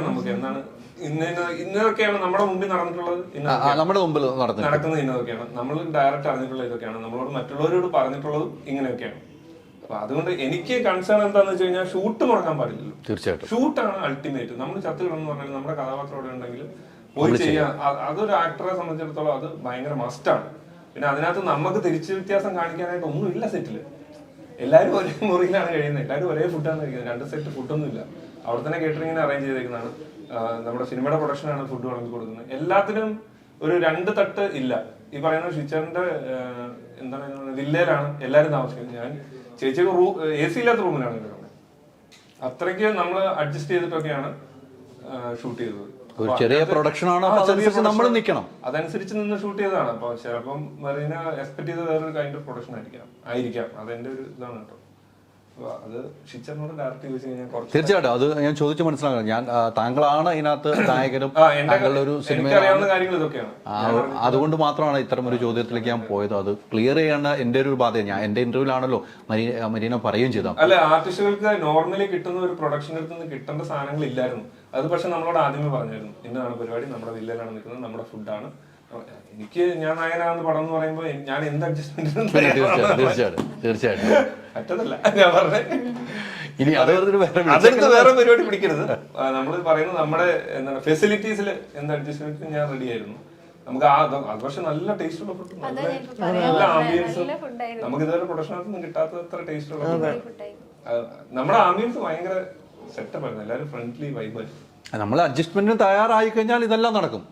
നമുക്ക് എന്താണ് ഇന്നതൊക്കെയാണ് നമ്മുടെ മുമ്പിൽ നടന്നിട്ടുള്ളത്, നമ്മുടെ മുമ്പിൽ നടക്കുന്നത് ഇന്നതൊക്കെയാണ്, നമ്മൾ ഡയറക്റ്റ് അറിഞ്ഞിട്ടുള്ള ഇതൊക്കെയാണ്, നമ്മളോട് മറ്റുള്ളവരോട് പറഞ്ഞിട്ടുള്ളതും ഇങ്ങനെയൊക്കെയാണ്. അപ്പൊ അതുകൊണ്ട് എനിക്ക് കൺസേൺ എന്താന്ന് വെച്ച് കഴിഞ്ഞാൽ ഷൂട്ട് മുടക്കാൻ പാടില്ലല്ലോ. തീർച്ചയായിട്ടും ഷൂട്ടാണ് അൾട്ടിമേറ്റ്. നമ്മൾ ചത്ത് കിടന്ന് പറഞ്ഞാൽ നമ്മുടെ കഥാപാത്രം അവിടെ ഉണ്ടെങ്കിൽ പോയി ചെയ്യാൻ. അതൊരു ആക്ടറെ സംബന്ധിച്ചിടത്തോളം അത് ഭയങ്കര മസ്റ്റാണ്. പിന്നെ അതിനകത്ത് നമുക്ക് തിരിച്ചു വ്യത്യാസം കാണിക്കാനായിട്ട് ഒന്നുമില്ല സെറ്റില്. എല്ലാവരും ഒരേ മുറിയിലാണ് കഴിയുന്നത്, എല്ലാവരും ഒരേ ഫുഡാണ് കഴിക്കുന്നത്. 2 സെറ്റ് ഫുഡൊന്നും ഇല്ല. അവിടെ തന്നെ കേറ്ററിംഗിന് അറേഞ്ച് ചെയ്തേക്കുന്നതാണ്. നമ്മുടെ സിനിമയുടെ പ്രൊഡക്ഷനാണ് ഫുഡ് വിളമ്പി കൊടുക്കുന്നത്. എല്ലാത്തിനും ഒരു 2 തട്ട് ഇല്ല. ഈ പറയുന്ന ഷിച്ചറിന്റെ എന്താണ് വില്ലയിലാണ് എല്ലാവരും താമസിക്കുന്നത്. ഞാൻ ചേച്ചിക്ക് AC ഇല്ലാത്ത റൂമിലാണ് കിടക്കുന്നത്. അത്രയ്ക്ക് നമ്മൾ അഡ്ജസ്റ്റ് ചെയ്തിട്ടൊക്കെയാണ് ഷൂട്ട് ചെയ്തത്. ഒരു ചെറിയ പ്രൊഡക്ഷൻ ആണ്, നമ്മൾ നിൽക്കണം. അതനുസരിച്ച് നിന്ന് ഷൂട്ട് ചെയ്തതാണ്. അപ്പൊ ചിലപ്പം മറീന എക്സ്പെക്ട് ചെയ്ത വേറൊരു കൈൻഡ് ഓഫ് പ്രൊഡക്ഷൻ ആയിരിക്കാം. അതെന്റെ ഒരു ഇതാണ് കേട്ടോ. അത് ഷിച്ചറിനോട് ഡയറക്റ്റ് ചോദിച്ചു കഴിഞ്ഞാൽ തീർച്ചയായിട്ടും അത് ഞാൻ ചോദിച്ചു മനസ്സിലാക്കണം. ഞാൻ താങ്കളാണ് ഇതിനകത്ത് നായകനും താങ്കളുടെ ഒരു സിനിമ, കാര്യങ്ങൾ ഇതൊക്കെയാണ്. അതുകൊണ്ട് മാത്രമാണ് ഇത്തരം ഒരു ചോദ്യത്തിലേക്ക് ഞാൻ പോയത്. അത് ക്ലിയർ ചെയ്യേണ്ട എന്റെ ഒരു ബാധ്യത. ഞാൻ എന്റെ ഇന്റർവ്യൂലാണല്ലോ മരീന പറയുകയും ചെയ്ത. അല്ല, ആർട്ടിസ്റ്റുകൾക്ക് നോർമലി കിട്ടുന്ന ഒരു പ്രൊഡക്ഷൻ അടുത്ത് നിന്ന് കിട്ടേണ്ട സാധനങ്ങൾ ഇല്ലായിരുന്നു. അത് പക്ഷെ നമ്മളോട് ആദ്യമേ പറഞ്ഞായിരുന്നു, ഇന്നതാണ് പരിപാടി, നമ്മുടെ വില്ലയിലാണ് നിൽക്കുന്നത്, നമ്മുടെ ഫുഡാണ്. എനിക്ക് ഞാൻ നായകനാണെന്ന് പടം എന്ന് പറയുമ്പോൾ ഞാൻ എന്ത് അഡ്ജസ്റ്റ്മെന്റ് തീർച്ചയായിട്ടും പറ്റതല്ല. ഞാൻ പറഞ്ഞ ഇനി അതെടുത്ത് വേറെ പരിപാടി പിടിക്കരുത്. നമ്മൾ പറയുന്നത് നമ്മുടെ എന്താണ് ഫെസിലിറ്റീസിൽ എന്ത് അഡ്ജസ്റ്റ്മെന്റ് ഞാൻ റെഡി ആയിരുന്നു. നമുക്ക് അത് പക്ഷെ നല്ല ടേസ്റ്റ് ഉള്ള ഫുഡ്, നല്ല ആംബിയൻസും, നമുക്ക് ഇതുവരെ പ്രൊഡക്ഷനകത്തൊന്നും കിട്ടാത്ത അത്ര ടേസ്റ്റ് ഉള്ള ഫുഡ്. നമ്മുടെ ആംബിയൻസ് ഭയങ്കര സെറ്റപ്പ് ആയിരുന്നു. എല്ലാവരും ഫ്രണ്ട്ലി വൈബായിരുന്നു. നമ്മൾ അഡ്ജസ്റ്റ്മെന്റിന് തയ്യാറായി കഴിഞ്ഞാൽ ഇതെല്ലാം നടക്കും.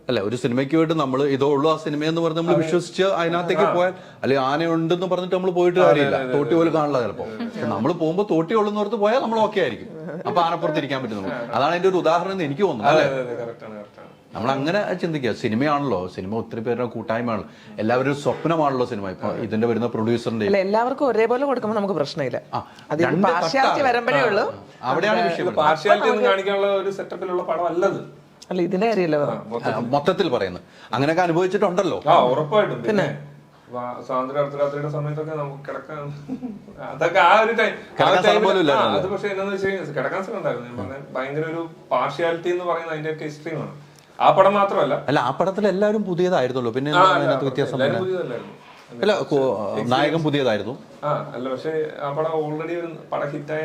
അല്ലെ, ഒരു സിനിമയ്ക്ക് വേണ്ടി നമ്മൾ ഇതോ ഉള്ളൂ ആ സിനിമ എന്ന് പറഞ്ഞ് നമ്മൾ വിശ്വസിച്ച് അതിനകത്തേക്ക് പോയാൽ, അല്ലെങ്കിൽ ആന ഉണ്ടെന്ന് പറഞ്ഞിട്ട് നമ്മൾ പോയിട്ട് കാര്യമില്ല, തോട്ടി പോലും കാണില്ല ചിലപ്പോൾ. പക്ഷെ നമ്മൾ പോകുമ്പോൾ തോട്ടി ഉള്ളെന്നോർത്ത് പോയാൽ നമ്മൾ ഓക്കെ ആയിരിക്കും. അപ്പൊ ആനപ്പുറത്ത് ഇരിക്കാൻ പറ്റും നമുക്ക്. അതാണ് അതിന്റെ ഒരു ഉദാഹരണം എന്ന് എനിക്ക് തോന്നുന്നു. അല്ലെ, നമ്മൾ അങ്ങനെ ചിന്തിക്കുക. സിനിമയാണല്ലോ, സിനിമ ഒത്തിരി പേരുടെ കൂട്ടായ്മയാണല്ലോ, എല്ലാവരും ഒരു സ്വപ്നമാണല്ലോ സിനിമ. ഇപ്പൊ ഇതിന്റെ വരുന്ന പ്രൊഡ്യൂസറിന്റെ എല്ലാവർക്കും ഒരേപോലെ കൊടുക്കുമ്പോൾ നമുക്ക് പ്രശ്നമില്ല. അവിടെയാണ് വിഷയം. പാർഷ്യാലിറ്റി കാണിക്കാനുള്ള ഒരു സെറ്റപ്പിലുള്ള പടം അല്ലത്. അല്ല, ഇതിന്റെ കാര്യമല്ല മൊത്തത്തിൽ പറയുന്നത്. അങ്ങനെയൊക്കെ അനുഭവിച്ചിട്ടുണ്ടല്ലോ. ഉറപ്പായിട്ടും. പിന്നെ സ്വാതന്ത്ര്യ അർദ്ധരാത്രിയുടെ സമയത്തൊക്കെ നമുക്ക് കിടക്കാൻ, അതൊക്കെ ആ ഒരു ടൈം. അത് പക്ഷെ എന്താന്ന് വെച്ച് കഴിഞ്ഞാൽ കിടക്കാൻ സ്ഥലം ഉണ്ടായിരുന്നു. ഞാൻ പറഞ്ഞ ഭയങ്കര ഒരു പാർഷ്യാലിറ്റി എന്ന് പറയുന്നത് അതിന്റെ ഒക്കെ എക്സ്ട്രീമാണ്. ആ പടം മാത്രമല്ല, അല്ല ആ പടത്തിൽ എല്ലാവരും പുതിയതായിരുന്നല്ലോ. പിന്നെ വ്യത്യാസം പുതിയതല്ലായിരുന്നു. അല്ല, നായകൻ പുതിയതായിരുന്നു. അല്ല, പക്ഷെ ആ പടം ഓൾറെഡി ഒരു പടം ഹിറ്റായ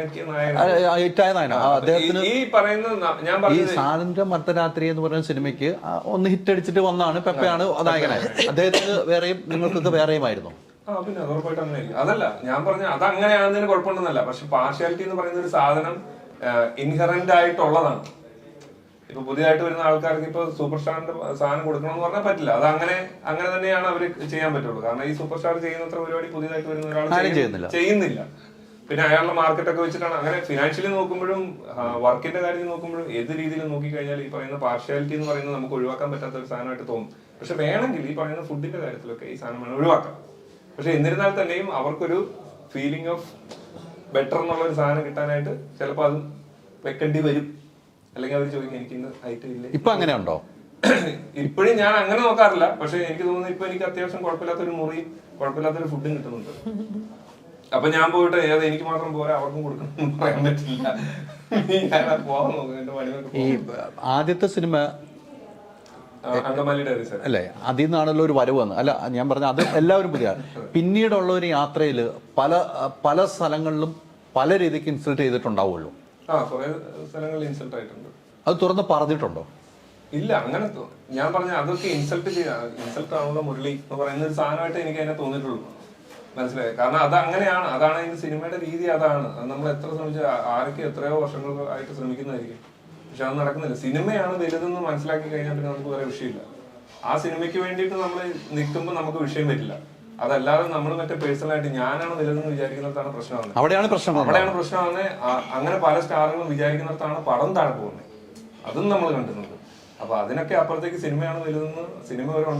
അദ്ദേഹത്തിന് ഈ പറയുന്ന ഞാൻ ഈ സ്വാതന്ത്ര്യ അർദ്ധരാത്രി എന്ന് പറയുന്ന സിനിമയ്ക്ക് ഒന്ന് ഹിറ്റ് അടിച്ചിട്ട് വന്നാണ് പെപ്പയാണ് നായകനായത്. അദ്ദേഹത്തിന് വേറെയും നിങ്ങൾക്കൊക്കെ വേറെയും ആയിരുന്നു. പിന്നെ അത് ഉറപ്പായിട്ട് അങ്ങനെയായിരിക്കും. അതല്ല ഞാൻ പറഞ്ഞ അത് അങ്ങനെയാണെന്നതിന് കുഴപ്പമുണ്ടെന്നല്ല. പക്ഷെ പാർഷ്യാലിറ്റി എന്ന് പറയുന്ന ഒരു സാധനം ഇൻഹറന്റ് ആയിട്ടുള്ളതാണ്. ഇപ്പൊ പുതിയതായിട്ട് വരുന്ന ആൾക്കാർക്ക് ഇപ്പൊ സൂപ്പർ സ്റ്റാറിന്റെ സാധനം കൊടുക്കണമെന്ന് പറഞ്ഞാൽ പറ്റില്ല. അത് അങ്ങനെ തന്നെയാണ് അവർ ചെയ്യാൻ പറ്റുള്ളൂ. കാരണം ഈ സൂപ്പർ സ്റ്റാർ ചെയ്യുന്നത്ര പരിപാടി പുതിയതായിട്ട് വരുന്ന ഒരാൾ ചെയ്യുന്നില്ല. പിന്നെ അയാളുടെ മാർക്കറ്റൊക്കെ വെച്ചിട്ടാണ്. അങ്ങനെ ഫിനാൻഷ്യലി നോക്കുമ്പോഴും വർക്കിന്റെ കാര്യത്തിൽ നോക്കുമ്പോഴും ഏത് രീതിയിൽ നോക്കിക്കഴിഞ്ഞാൽ ഈ പറയുന്ന പാർഷ്യാലിറ്റി എന്ന് പറയുന്നത് നമുക്ക് ഒഴിവാക്കാൻ പറ്റാത്ത ഒരു സാധനമായിട്ട് തോന്നും. പക്ഷെ വേണമെങ്കിൽ ഈ പറയുന്ന ഫുഡിന്റെ കാര്യത്തിലൊക്കെ ഈ സാധനം വേണം ഒഴിവാക്കാം. പക്ഷെ എന്നിരുന്നാൽ തന്നെയും അവർക്കൊരു ഫീലിംഗ് ഓഫ് ബെറ്റർ എന്നുള്ള ഒരു സാധനം കിട്ടാനായിട്ട് ചിലപ്പോൾ അത് വെക്കേണ്ടി വരും. അല്ലെങ്കിൽ അവർ ചോദിക്കും എനിക്ക് ഇന്ന് ഐറ്റം ഇല്ല. ഇപ്പൊ അങ്ങനെയുണ്ടോ? ഇപ്പോഴും ഞാൻ അങ്ങനെ നോക്കാറില്ല. പക്ഷെ എനിക്ക് തോന്നുന്നു ഇപ്പൊ എനിക്ക് അത്യാവശ്യം കുഴപ്പമില്ലാത്തൊരു മുറിയും കുഴപ്പമില്ലാത്തൊരു ഫുഡും കിട്ടുന്നുണ്ട്. അപ്പൊ ഞാൻ പോയിട്ട് ഏത് എനിക്ക് മാത്രം പോരാ അവർക്കും കൊടുക്കണം പറയാൻ പറ്റില്ല. പോകാൻ നോക്കും എന്റെ പണിയൊക്കെ. ഈ ആദ്യത്തെ സിനിമ അല്ലേ, അതിൽ നിന്നാണല്ലോ ഒരു വരവ് വന്നത്. അല്ല, ഞാൻ പറഞ്ഞ അത് എല്ലാവരും പുതിയ. പിന്നീടുള്ള ഒരു യാത്രയിൽ പല സ്ഥലങ്ങളിലും പല രീതിക്ക് ഇൻസൾട്ട് ചെയ്തിട്ടുണ്ടാവുമല്ലോ. ഇൻസൾട്ട് ആയിട്ടുണ്ട്. അത് തുറന്ന് പറഞ്ഞിട്ടുണ്ടോ? ഇല്ല, അങ്ങനെ ഞാൻ പറഞ്ഞ അതൊക്കെ ഇൻസൾട്ട് ആണല്ലോ മുരളി എന്ന് പറയുന്ന ഒരു സാധനമായിട്ട് എനിക്ക് അതിനെ തോന്നിയിട്ടുള്ളൂ. മനസ്സിലായി? കാരണം അത് അങ്ങനെയാണ്, അതാണ് ഈ സിനിമയുടെ രീതി. അതാണ് അത് നമ്മൾ എത്ര ശ്രമിച്ച ആരൊക്കെ എത്രയോ വർഷങ്ങളായിട്ട് ശ്രമിക്കുന്നതായിരിക്കും. പക്ഷെ അത് നടക്കുന്നില്ല. സിനിമയാണ് വലുതെന്ന് മനസ്സിലാക്കി കഴിഞ്ഞാൽ പിന്നെ നമുക്ക് വേറെ വിഷയമില്ല. ആ സിനിമയ്ക്ക് വേണ്ടിയിട്ട് നമ്മൾ നിൽക്കുമ്പോൾ നമുക്ക് വിഷയം വരില്ല. അതല്ലാതെ നമ്മൾ മറ്റേ പേഴ്സണലായിട്ട് ഞാനാണ് വലുതെന്ന് വിചാരിക്കുന്നിടത്താണ് പ്രശ്നമാകുന്നത്. അവിടെയാണ് പ്രശ്നമാകുന്നത്. അങ്ങനെ പല സ്റ്റാറുകളും വിചാരിക്കുന്നിടത്താണ് പടം താഴെ പോകുന്നത്. അതും നമ്മൾ കണ്ടിട്ടുണ്ട്. അപ്പൊ അതിനൊക്കെ അപ്പുറത്തേക്ക് സിനിമയാണ് വലുതെന്ന്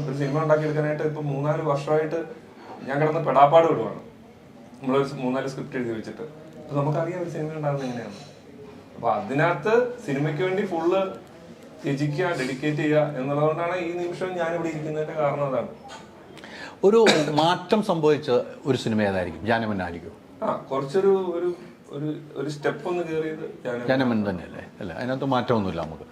ഒരു സിനിമ ഉണ്ടാക്കിയെടുക്കാനായിട്ട് ഇപ്പൊ 3-4 വർഷമായിട്ട് ഞാൻ കിടന്ന് പെടാപ്പാട് വിടുവാണ്. നമ്മളൊരു 3-4 സ്ക്രിപ്റ്റ് എഴുതി വെച്ചിട്ട്. അപ്പൊ നമുക്കറിയാം ഒരു സിനിമ ഉണ്ടാകുന്നത് എങ്ങനെയാണ്. അപ്പൊ അതിനകത്ത് സിനിമയ്ക്ക് വേണ്ടി ഫുള്ള് ത്യജിക്കുക, ഡെഡിക്കേറ്റ് ചെയ്യുക എന്നുള്ളതുകൊണ്ടാണ് ഈ നിമിഷം ഞാനിവിടെ ഇരിക്കുന്നതിന്റെ കാരണം. അതാണ് ഒരു മാറ്റം സംഭവിച്ച ഒരു സിനിമ ഏതായിരിക്കും? ജാനമനായിരിക്കും. കുറച്ചൊരു ഒരു സ്റ്റെപ്പ് ഒന്ന് കയറിയത് ജാനമൻ തന്നെയല്ലേ? അല്ലേ, അതിനകത്ത് മാറ്റമൊന്നുമില്ല നമുക്ക്.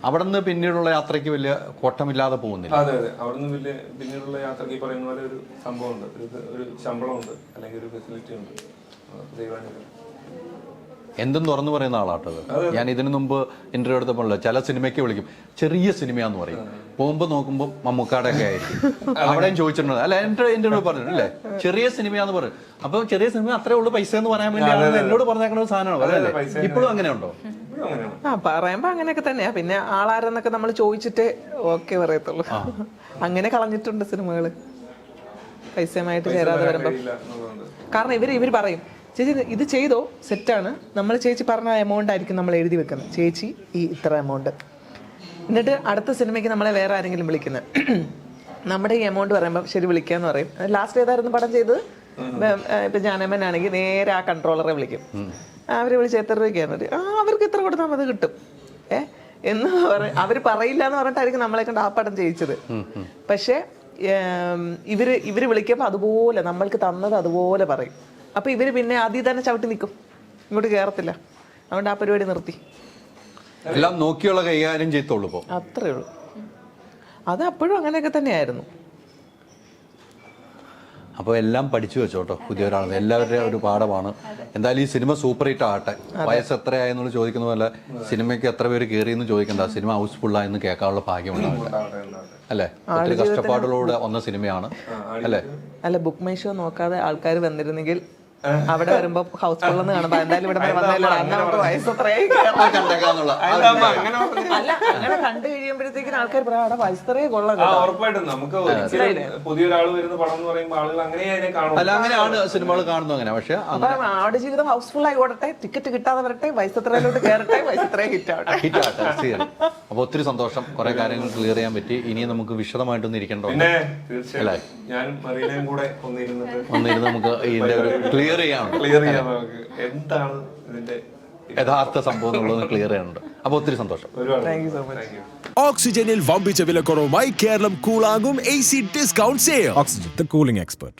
അവിടെ നിന്ന് പിന്നീടുള്ള യാത്രയ്ക്ക് വലിയ കോട്ടമില്ലാതെ പോകുന്നില്ല. അതെ, അവിടെ നിന്ന് വലിയ പിന്നീടുള്ള യാത്രയ്ക്ക് ഈ പറയുന്ന പോലെ ഒരു സംഭവമുണ്ട്, ഒരു ശമ്പളമുണ്ട്, അല്ലെങ്കിൽ ഒരു ഫെസിലിറ്റി ഉണ്ട്. ദൈവാനുഗ്രഹം. എന്തും തുറന്നു പറയുന്ന ആളാട്ടത്. ഞാൻ ഇതിനു മുമ്പ് ഇന്റർവ്യൂ എടുത്തപ്പോൾ ചില സിനിമയ്ക്ക് വിളിക്കും ചെറിയ സിനിമയാന്ന് പറയും, പോകുമ്പോൾ നോക്കുമ്പോൾ മമ്മൂക്കാടെ ഒക്കെ ആയിരിക്കും. അവിടെയും ചോദിച്ചിട്ടുണ്ട്, അല്ല എൻ്റെ പറഞ്ഞിട്ടുണ്ട് അല്ലേ ചെറിയ സിനിമയാന്ന് പറയും. അപ്പൊ ചെറിയ സിനിമ അത്രേ ഉള്ളൂ പൈസ എന്ന് പറയാൻ വേണ്ടിയാണ് എന്നോട് പറഞ്ഞേക്കുന്ന ഒരു സാധനമാണ് അല്ലേ? ഇപ്പോഴും അങ്ങനെ ഉണ്ടോ? ആ പറയുമ്പോ അങ്ങനെയൊക്കെ തന്നെയാ. പിന്നെ ആളാരെന്നൊക്കെ നമ്മൾ ചോദിച്ചിട്ടേ ഓക്കെ പറയത്തുള്ളൂ. അങ്ങനെ കളഞ്ഞിട്ടുണ്ട് സിനിമകള് പൈസയുമായിട്ട് ചേരാതെ വരുമ്പോ. കാരണം ഇവര് പറയും ചേച്ചി ഇത് ചെയ്തോ സെറ്റാണ്, നമ്മൾ ചേച്ചി പറഞ്ഞ എമൗണ്ട് ആയിരിക്കും നമ്മൾ എഴുതി വെക്കുന്നത്, ചേച്ചി ഈ ഇത്ര എമൗണ്ട്. എന്നിട്ട് അടുത്ത സിനിമയ്ക്ക് നമ്മളെ വേറെ ആരെങ്കിലും വിളിക്കുന്നത് നമ്മുടെ ഈ എമൗണ്ട് പറയുമ്പോൾ ശരി വിളിക്കാന്ന് പറയും. ലാസ്റ്റ് ഏതായിരുന്നു പടം ചെയ്തത്? ഇപ്പൊ ജാനമ്മനാണെങ്കിൽ നേരെ ആ കൺട്രോളറെ വിളിക്കും. അവര് വിളിച്ച് എത്ര രൂപയ്ക്കാണ്, അവർക്ക് ഇത്ര കൊടുത്താൽ അത് കിട്ടും എന്ന് അവര് പറയില്ല എന്ന് പറഞ്ഞിട്ടായിരിക്കും നമ്മളെ കൊണ്ട് ആ പടം ചെയ്യിച്ചത്. പക്ഷെ ഇവര് വിളിക്കുമ്പോൾ അതുപോലെ നമ്മൾക്ക് തന്നത് അതുപോലെ പറയും. അപ്പൊ ഇവര് പിന്നെ ആദ്യം തന്നെ ചവിട്ടി നിൽക്കും, ഇങ്ങോട്ട് കയറത്തില്ല. അതുകൊണ്ട് ആ പരിപാടി നിർത്തി. എല്ലാം നോക്കിയുള്ള കൈകാര്യം ചെയ്തോളൂ ഇപ്പൊ. അത്രേ ഉള്ളൂ. അത് അപ്പോഴും അങ്ങനെയൊക്കെ തന്നെയായിരുന്നു. അപ്പോൾ എല്ലാം പഠിച്ചു വെച്ചോട്ടോ പുതിയ ഒരാൾ, എല്ലാവരുടെയും ഒരു പാഠമാണ്. എന്തായാലും ഈ സിനിമ സൂപ്പർ ഹിറ്റ് ആകട്ടെ. വയസ്സ് എത്രയായെന്നുള്ള ചോദിക്കുന്ന പോലെ സിനിമയ്ക്ക് എത്ര പേര് കയറിയെന്ന് ചോദിക്കണ്ട, സിനിമ ഹൗസ്ഫുള്ളായെന്ന് കേൾക്കാനുള്ള ഭാഗ്യം ഉണ്ടാവട്ടെ അല്ലേ? ഒത്തിരി കഷ്ടപ്പാടുകളോടെ വന്ന സിനിമയാണ് അല്ലേ? അല്ല ബുക്ക് മൈ ഷോ നോക്കാതെ ആൾക്കാർ വന്നിരുന്നെങ്കിൽ അവിടെ വരുമ്പോ ഹൗസ്ഫുൾ എന്ന് കാണുമ്പോ എന്തായാലും ഇവിടെ വന്നതല്ലോ നമുക്ക് വയസ്സത്രയായി കണ്ടേക്കാന്നുള്ള അല്ല അങ്ങനെ കണ്ടു കഴിയുമ്പോഴത്തേക്കും ആൾക്കാർ പറയാം അവിടെ വയസ്സത്രയെ കൊള്ളാം. ഉറപ്പായിട്ടും നമുക്ക് പുതിയൊരാൾ വരുന്ന പടം എന്ന് പറയുമ്പോൾ ആളുകൾ അങ്ങനെ കാണും. അല്ല അങ്ങനെയാണ് സിനിമകൾ കാണുന്നത് അങ്ങനെ. പക്ഷെ അപ്പൊ ആട് ജീവിതം ഹൗസ്ഫുൾ ആയി ഓടട്ടെ, ടിക്കറ്റ് കിട്ടാതെ വരട്ടെ, വയസ്സത്രയിലോട്ട് കയറട്ടെ, വയസ്സത്രയെ ഹിറ്റ് ആവട്ടെ. അപ്പൊ ഒത്തിരി സന്തോഷം, കുറെ കാര്യങ്ങൾ ക്ലിയർ ചെയ്യാൻ പറ്റി. ഇനിയും നമുക്ക് വിശദമായിട്ടൊന്നും ഇരിക്കണ്ടോ? പിന്നെ തീർച്ചയായും ഞാൻ മറീനയും കൂടെ ഒന്നിരുന്ന് നമുക്ക് ഇതിന്റെ ഒരു ക്ലിയർ ചെയ്യാം നമുക്ക് എന്താണ് ഇതിന്റെ യഥാർത്ഥ സംഭവം എന്നുള്ളത് ക്ലിയർ ചെയ്യാനുണ്ട്. അപ്പൊ ഒത്തിരി സന്തോഷം. Thank you so much. ഓക്സിജനിൽ വമ്പിച്ച വിലക്കുറവുമായി കേരളം കൂളാകും AC discount sale. Oxygen, the cooling expert.